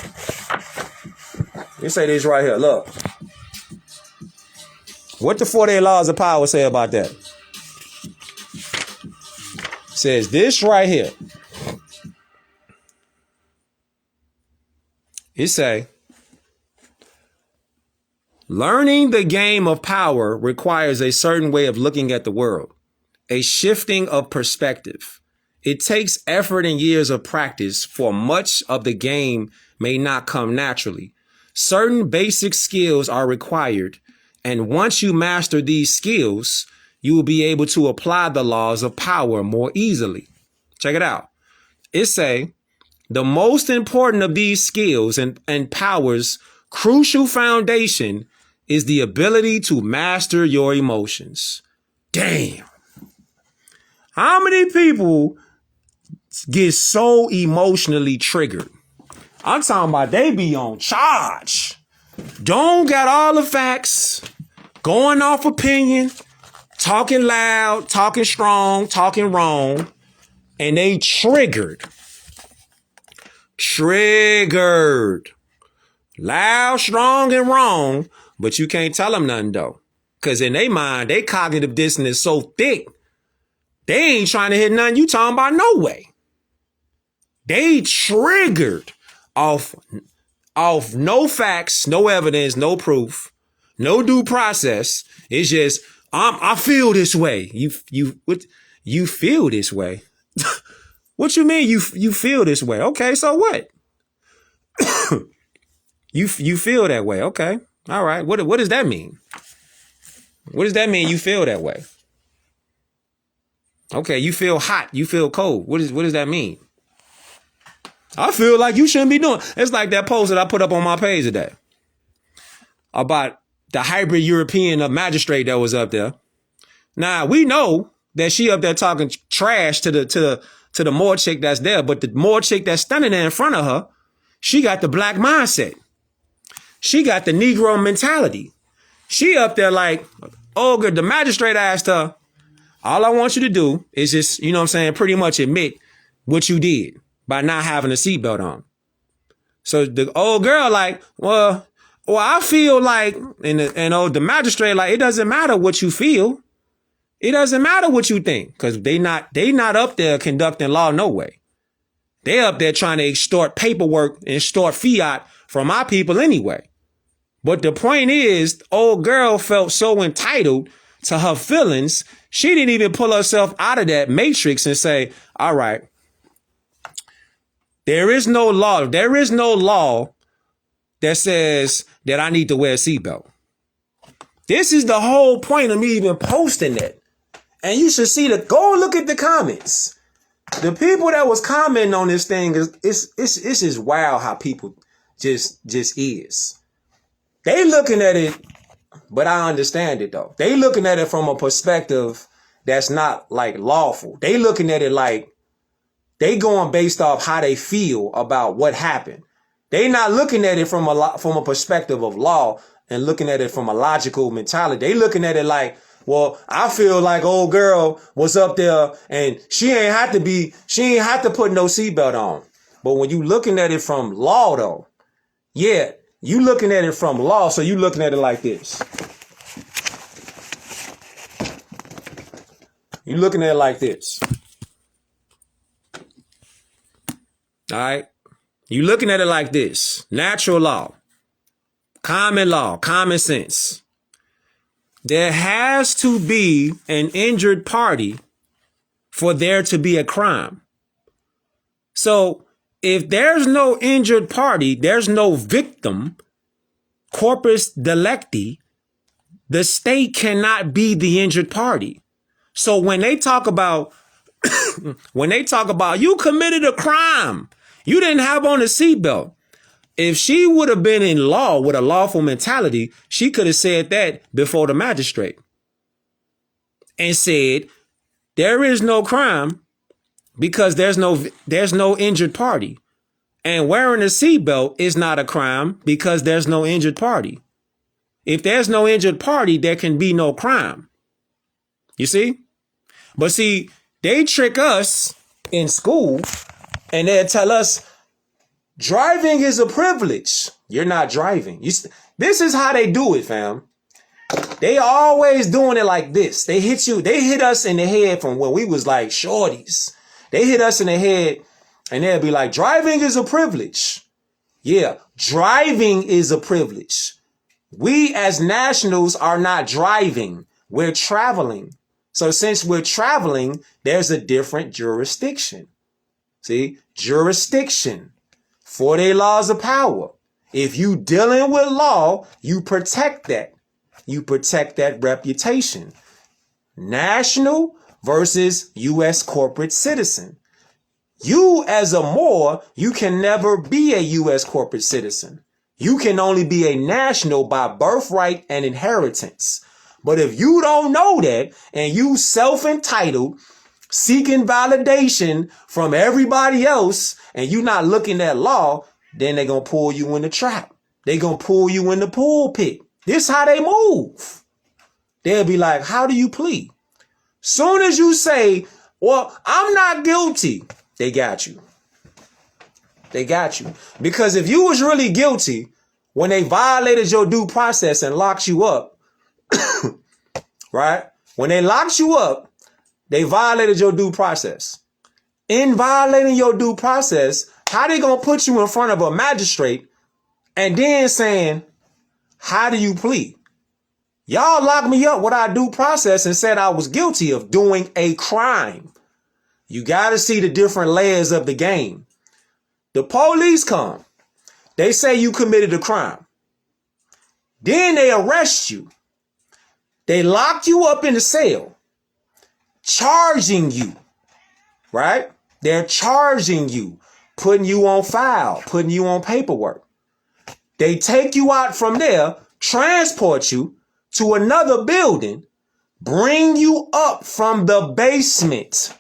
Let me say this right here. Look. What the 48 laws of power say about that? It says this right here. It say, learning the game of power requires a certain way of looking at the world, a shifting of perspective. It takes effort and years of practice, for much of the game may not come naturally. Certain basic skills are required, and once you master these skills, you will be able to apply the laws of power more easily. Check it out. It say, the most important of these skills and powers' crucial foundation is the ability to master your emotions. Damn. How many people get so emotionally triggered? I'm talking about they be on charge. Don't got all the facts, going off opinion, talking loud, talking strong, talking wrong, and they triggered. Loud, strong, and wrong, but you can't tell them nothing though. Because in their mind, they cognitive dissonance so thick, they ain't trying to hit nothing you talking about no way. They triggered off no facts, no evidence, no proof, no due process. It's just, I feel this way. You feel this way? What you mean you feel this way? Okay, so what? You feel that way? Okay, all right. What does that mean? What does that mean? You feel that way? Okay, you feel hot. You feel cold. What does that mean? I feel like you shouldn't be doing. It's like that post that I put up on my page today about the hybrid European magistrate that was up there. Now we know that she up there talking trash to the Moor chick that's there, but the Moor chick that's standing there in front of her, she got the black mindset. She got the Negro mentality. She up there like, oh, good. The magistrate asked her, all I want you to do is just, you know what I'm saying, pretty much admit what you did by not having a seatbelt on. So the old girl like, well, I feel like, and the magistrate like, it doesn't matter what you feel. It doesn't matter what you think, because they not up there conducting law no way. They up there trying to extort paperwork and extort fiat from our people anyway. But the point is, old girl felt so entitled to her feelings, she didn't even pull herself out of that matrix and say, all right, there is no law. There is no law that says that I need to wear a seatbelt. This is the whole point of me even posting that. And you should see go look at the comments. The people that was commenting on this thing it's just wild how people just is. They looking at it, but I understand it though. They looking at it from a perspective that's not like lawful. They looking at it like they going based off how they feel about what happened. They not looking at it from a perspective of law and looking at it from a logical mentality. They looking at it like, well, I feel like old girl was up there and she ain't have to put no seatbelt on. But when you looking at it from law though, yeah, you looking at it from law, so you looking at it like this. You looking at it like this. All right. You looking at it like this. Natural law, common sense. There has to be an injured party for there to be a crime. So if there's no injured party, there's no victim, corpus delicti, the state cannot be the injured party. So when they talk about you committed a crime, you didn't have on a seatbelt. If she would have been in law with a lawful mentality, she could have said that before the magistrate and said, there is no crime because there's no injured party. And wearing a seatbelt is not a crime because there's no injured party. If there's no injured party, there can be no crime. You see? But see, they trick us in school and they tell us, driving is a privilege. You're not driving. This is how they do it, fam. They always doing it like this. They hit us in the head from when we was like shorties. They hit us in the head and they'll be like, driving is a privilege. Yeah, driving is a privilege. We as nationals are not driving. We're traveling. So since we're traveling, there's a different jurisdiction. See, jurisdiction. 4 laws of power. If you dealing with law, you protect that. You protect that reputation. National versus U.S. corporate citizen. You as a Moor, you can never be a U.S. corporate citizen. You can only be a national by birthright and inheritance. But if you don't know that and you self-entitled, seeking validation from everybody else, and you not looking at law, then they're going to pull you in the trap. They're going to pull you in the pulpit. This how they move. They'll be like, how do you plead? Soon as you say, well, I'm not guilty, they got you. They got you. Because if you was really guilty, when they violated your due process and locked you up, right? When they locked you up, they violated your due process. In violating your due process, how they gonna put you in front of a magistrate and then saying, how do you plead? Y'all locked me up with our due process and said I was guilty of doing a crime. You gotta see the different layers of the game. The police come. They say you committed a crime. Then they arrest you. They locked you up in the cell, charging you, right? They're charging you, putting you on file, putting you on paperwork. They take you out from there, transport you to another building, bring you up from the basement.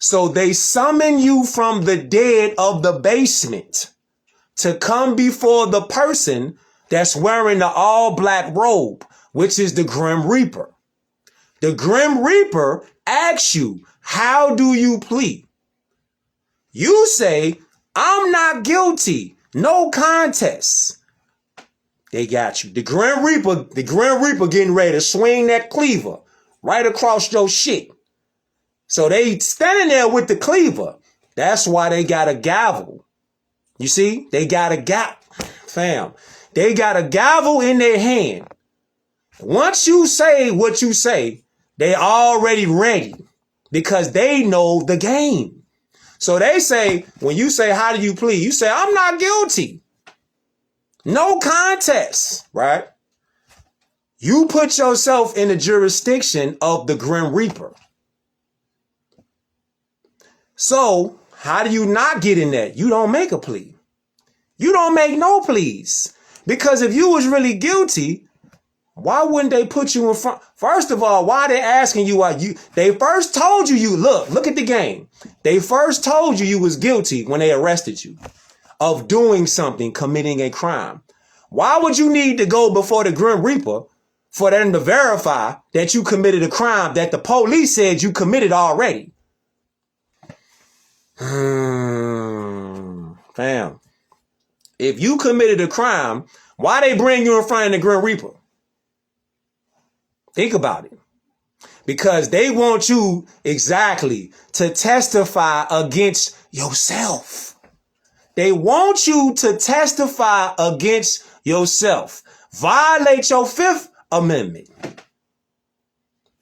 So they summon you from the dead of the basement to come before the person that's wearing the all black robe, which is the Grim Reaper. The Grim Reaper asks you, how do you plead? You say, I'm not guilty. No contest. They got you. The Grim Reaper getting ready to swing that cleaver right across your shit. So they standing there with the cleaver. That's why they got a gavel. You see? They got a gavel. Fam. They got a gavel in their hand. Once you say what you say, they already ready because they know the game. So they say, when you say, how do you plead? You say, I'm not guilty. No contest, right? You put yourself in the jurisdiction of the Grim Reaper. So how do you not get in that? You don't make a plea. You don't make no pleas. Because if you was really guilty, why wouldn't they put you in front? First of all, why are they asking you why you? They first told you look at the game. They first told you was guilty when they arrested you of doing something, committing a crime. Why would you need to go before the Grim Reaper for them to verify that you committed a crime that the police said you committed already? Fam, if you committed a crime, why they bring you in front of the Grim Reaper? Think about it. Because they want you exactly to testify against yourself. They want you to testify against yourself. Violate your Fifth Amendment.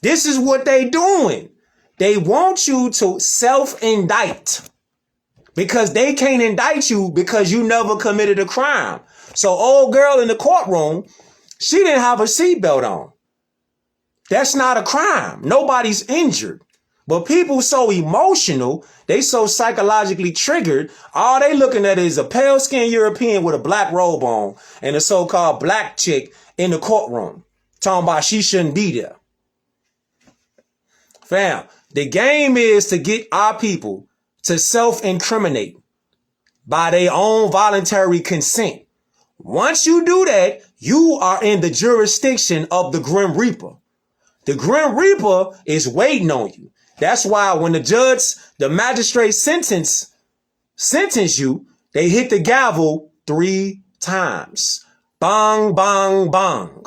This is what they doing. They want you to self-indict. Because they can't indict you because you never committed a crime. So old girl in the courtroom, she didn't have a seatbelt on. That's not a crime. Nobody's injured. But people so emotional, they so psychologically triggered, all they looking at is a pale-skinned European with a black robe on and a so-called black chick in the courtroom. Talking about she shouldn't be there. Fam, the game is to get our people to self-incriminate by their own voluntary consent. Once you do that, you are in the jurisdiction of the Grim Reaper. The Grim Reaper is waiting on you. That's why when the magistrate sentence you, they hit the gavel 3 times. Bang, bang, bang.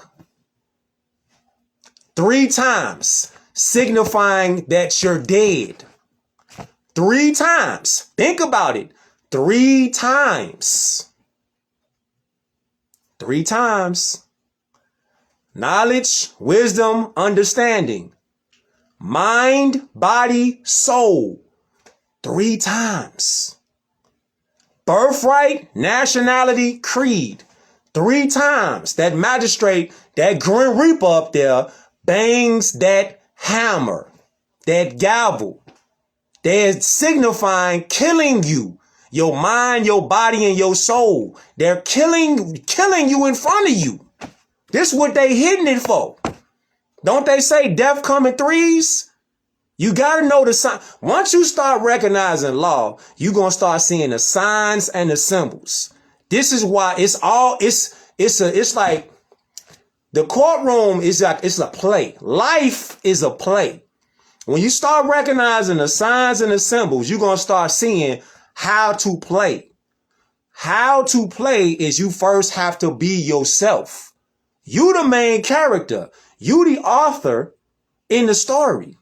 3 times, signifying that you're dead. 3 times. Think about it. 3 times. 3 times. Knowledge, wisdom, understanding. Mind, body, soul. 3 times. Birthright, nationality, creed. 3 times. That magistrate, that Grim Reaper up there, bangs that hammer, that gavel. They're signifying killing you. Your mind, your body, and your soul. They're killing you in front of you. This is what they hitting it for. Don't they say death come in 3s? You got to know the sign. Once you start recognizing law, you're going to start seeing the signs and the symbols. This is why it's like the courtroom is like, it's a play. Life is a play. When you start recognizing the signs and the symbols, you're going to start seeing how to play. How to play is you first have to be yourself. You the main character. You the author in the story.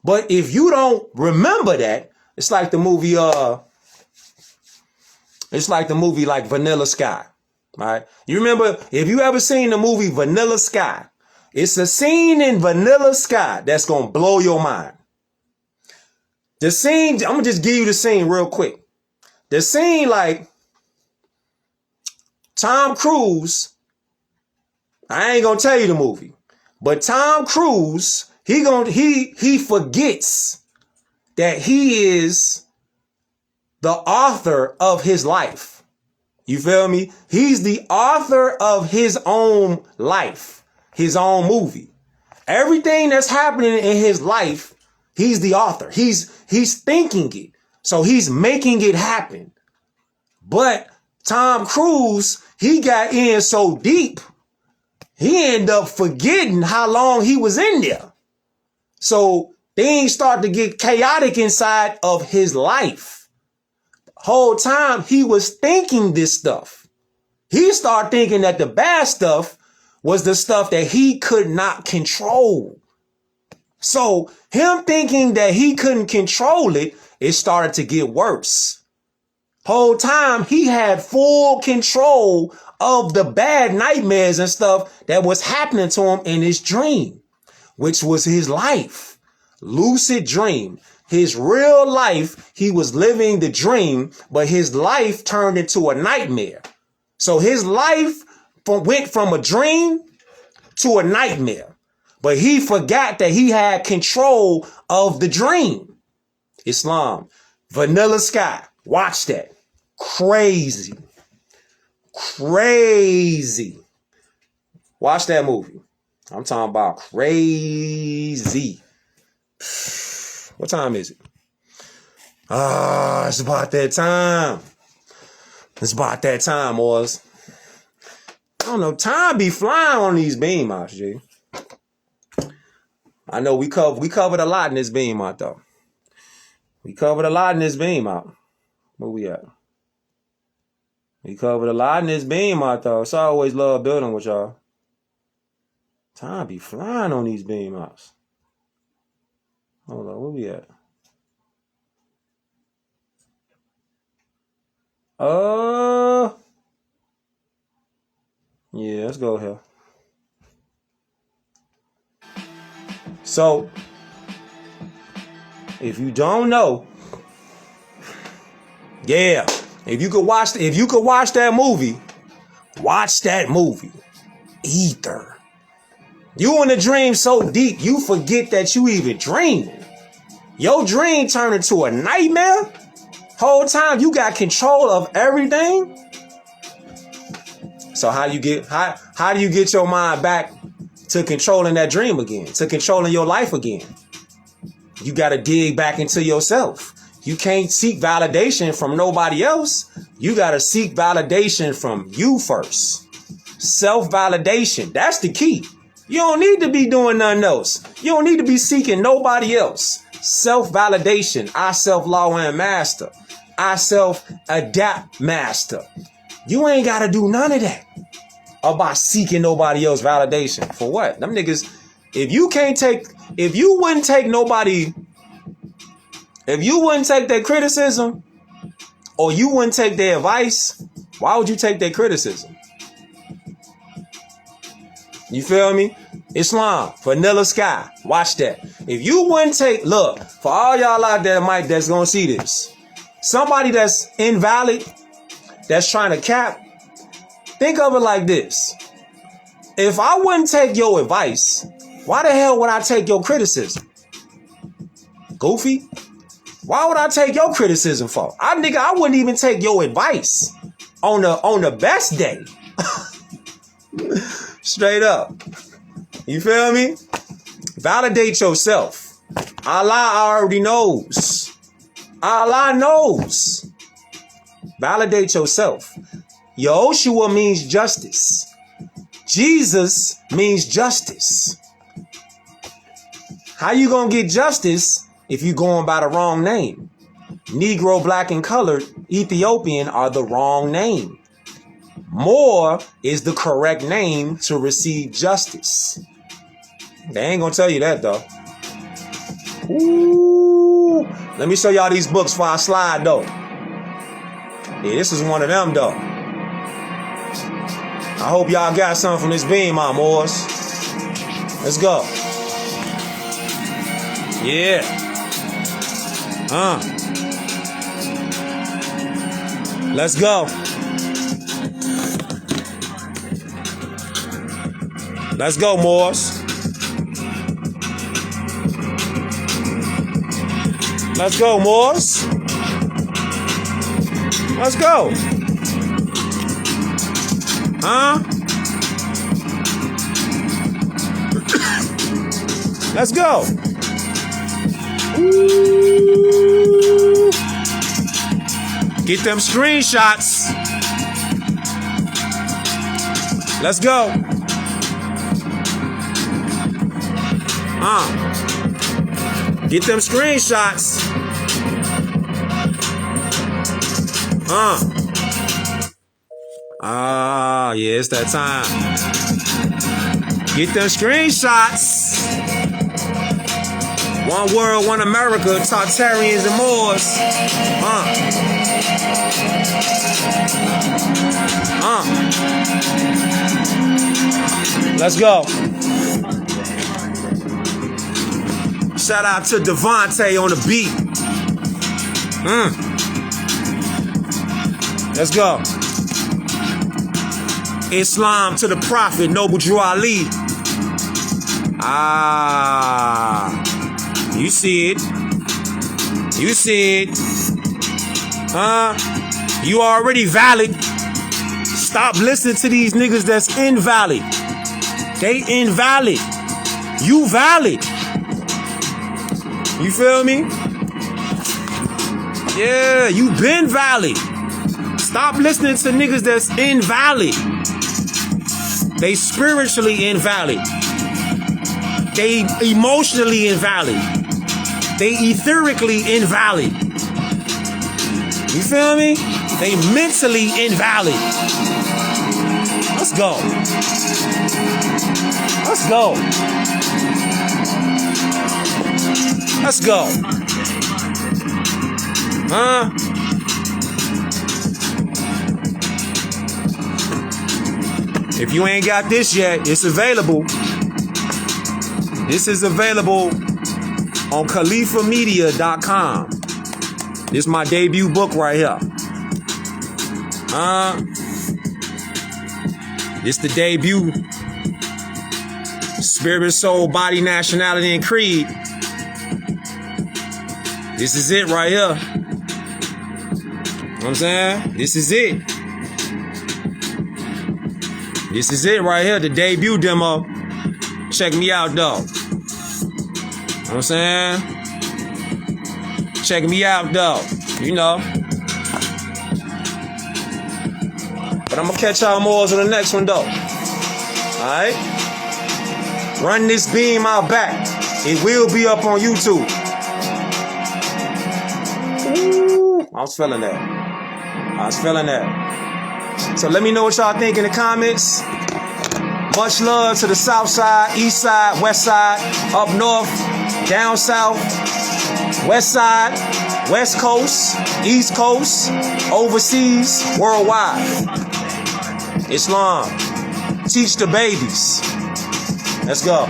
But if you don't remember that, it's like the movie like Vanilla Sky. Right? You remember, if you ever seen the movie Vanilla Sky, it's a scene in Vanilla Sky that's going to blow your mind. The scene, I'm going to just give you the scene real quick. The scene, like Tom Cruise, I ain't going to tell you the movie, but Tom Cruise, he forgets that he is the author of his life. You feel me? He's the author of his own life, his own movie. Everything that's happening in his life, he's the author. He's thinking it. So he's making it happen. But Tom Cruise, he got in so deep, he ended up forgetting how long he was in there. So things start to get chaotic inside of his life. whole time he was thinking this stuff. He started thinking that the bad stuff was the stuff that he could not control. So him thinking that he couldn't control it, it started to get worse. Whole time he had full control of the bad nightmares and stuff that was happening to him in his dream, which was his life. Lucid dream. His real life, he was living the dream, but his life turned into a nightmare. So his life went from a dream to a nightmare. But he forgot that he had control of the dream. Islam. Vanilla Sky. Watch that. Crazy. Crazy. Watch that movie. I'm talking about crazy. What time is it? It's about that time. It's about that time, boys. I don't know. Time be flying on these beam outs, G. I know we covered a lot in this beam out, though. We covered a lot in this beam out. Where we at? We covered a lot in this beam out, though. So I always love building with y'all. Time be flying on these beam outs. Hold on, where we at? Yeah, let's go here. So, if you don't know, yeah, if you could watch that movie, watch that movie. Ether. You in a dream so deep, you forget that you even dreaming. Your dream turned into a nightmare. Whole time you got control of everything. So how do you get your mind back to controlling that dream again, to controlling your life again? You got to dig back into yourself. You can't seek validation from nobody else. You got to seek validation from you first. Self-validation. That's the key. You don't need to be doing nothing else. You don't need to be seeking nobody else. Self-validation. I self-law and master. I self-adapt master. You ain't got to do none of that about seeking nobody else validation. For what? Them niggas, if you wouldn't take their criticism or you wouldn't take their advice, why would you take their criticism? You feel me? Islam, Vanilla Sky. Watch that. If you wouldn't look, for all y'all out there, Mike, that's going to see this. Somebody that's invalid, that's trying to cap, think of it like this. If I wouldn't take your advice, why the hell would I take your criticism? Goofy? Why would I take your criticism for? I wouldn't even take your advice on the best day. Straight up. You feel me? Validate yourself. Allah already knows. Allah knows. Validate yourself. Yehoshua means justice. Jesus means justice. How you gonna get justice if you going by the wrong name? Negro, black, and colored, Ethiopian are the wrong name. Moor is the correct name to receive justice. They ain't gonna tell you that though. Ooh. Let me show y'all these books before I slide though. Yeah, this is one of them though. I hope y'all got something from this beam, my Moors. Let's go. Yeah. Let's go. Let's go, Moors. Let's go, Moors. Let's go. Let's go. Ooh. Get them screenshots. Let's go. Get them screenshots. Yeah, it's that time. Get them screenshots. One world, one America, Tartarians and Moors. Let's go. Shout out to Devontae on the beat. Let's go. Islam to the Prophet, Noble Drew Ali. You see it. You see it. You already valid. Stop listening to these niggas that's invalid. They invalid. You valid. You feel me? Yeah, you been valid. Stop listening to niggas that's invalid. They spiritually invalid. They emotionally invalid. They etherically invalid. You feel me? They mentally invalid. Let's go. Let's go. Let's go. If you ain't got this yet, it's available. This is available on khalifamedia.com. This is my debut book right here. This the debut. Spirit, soul, body, nationality, and creed. This is it right here. You know what I'm saying? This is it. This is it right here, the debut demo. Check me out, though. You know what I'm saying? Check me out, though. You know. But I'm going to catch y'all more on the next one, though. Alright? Run this beam out back. It will be up on YouTube. Ooh, I was feeling that. I was feeling that. So let me know what y'all think in the comments. Much love to the south side, east side, west side, up north, down south, west side, west coast, east coast, overseas, worldwide. Islam. Teach the babies. Let's go.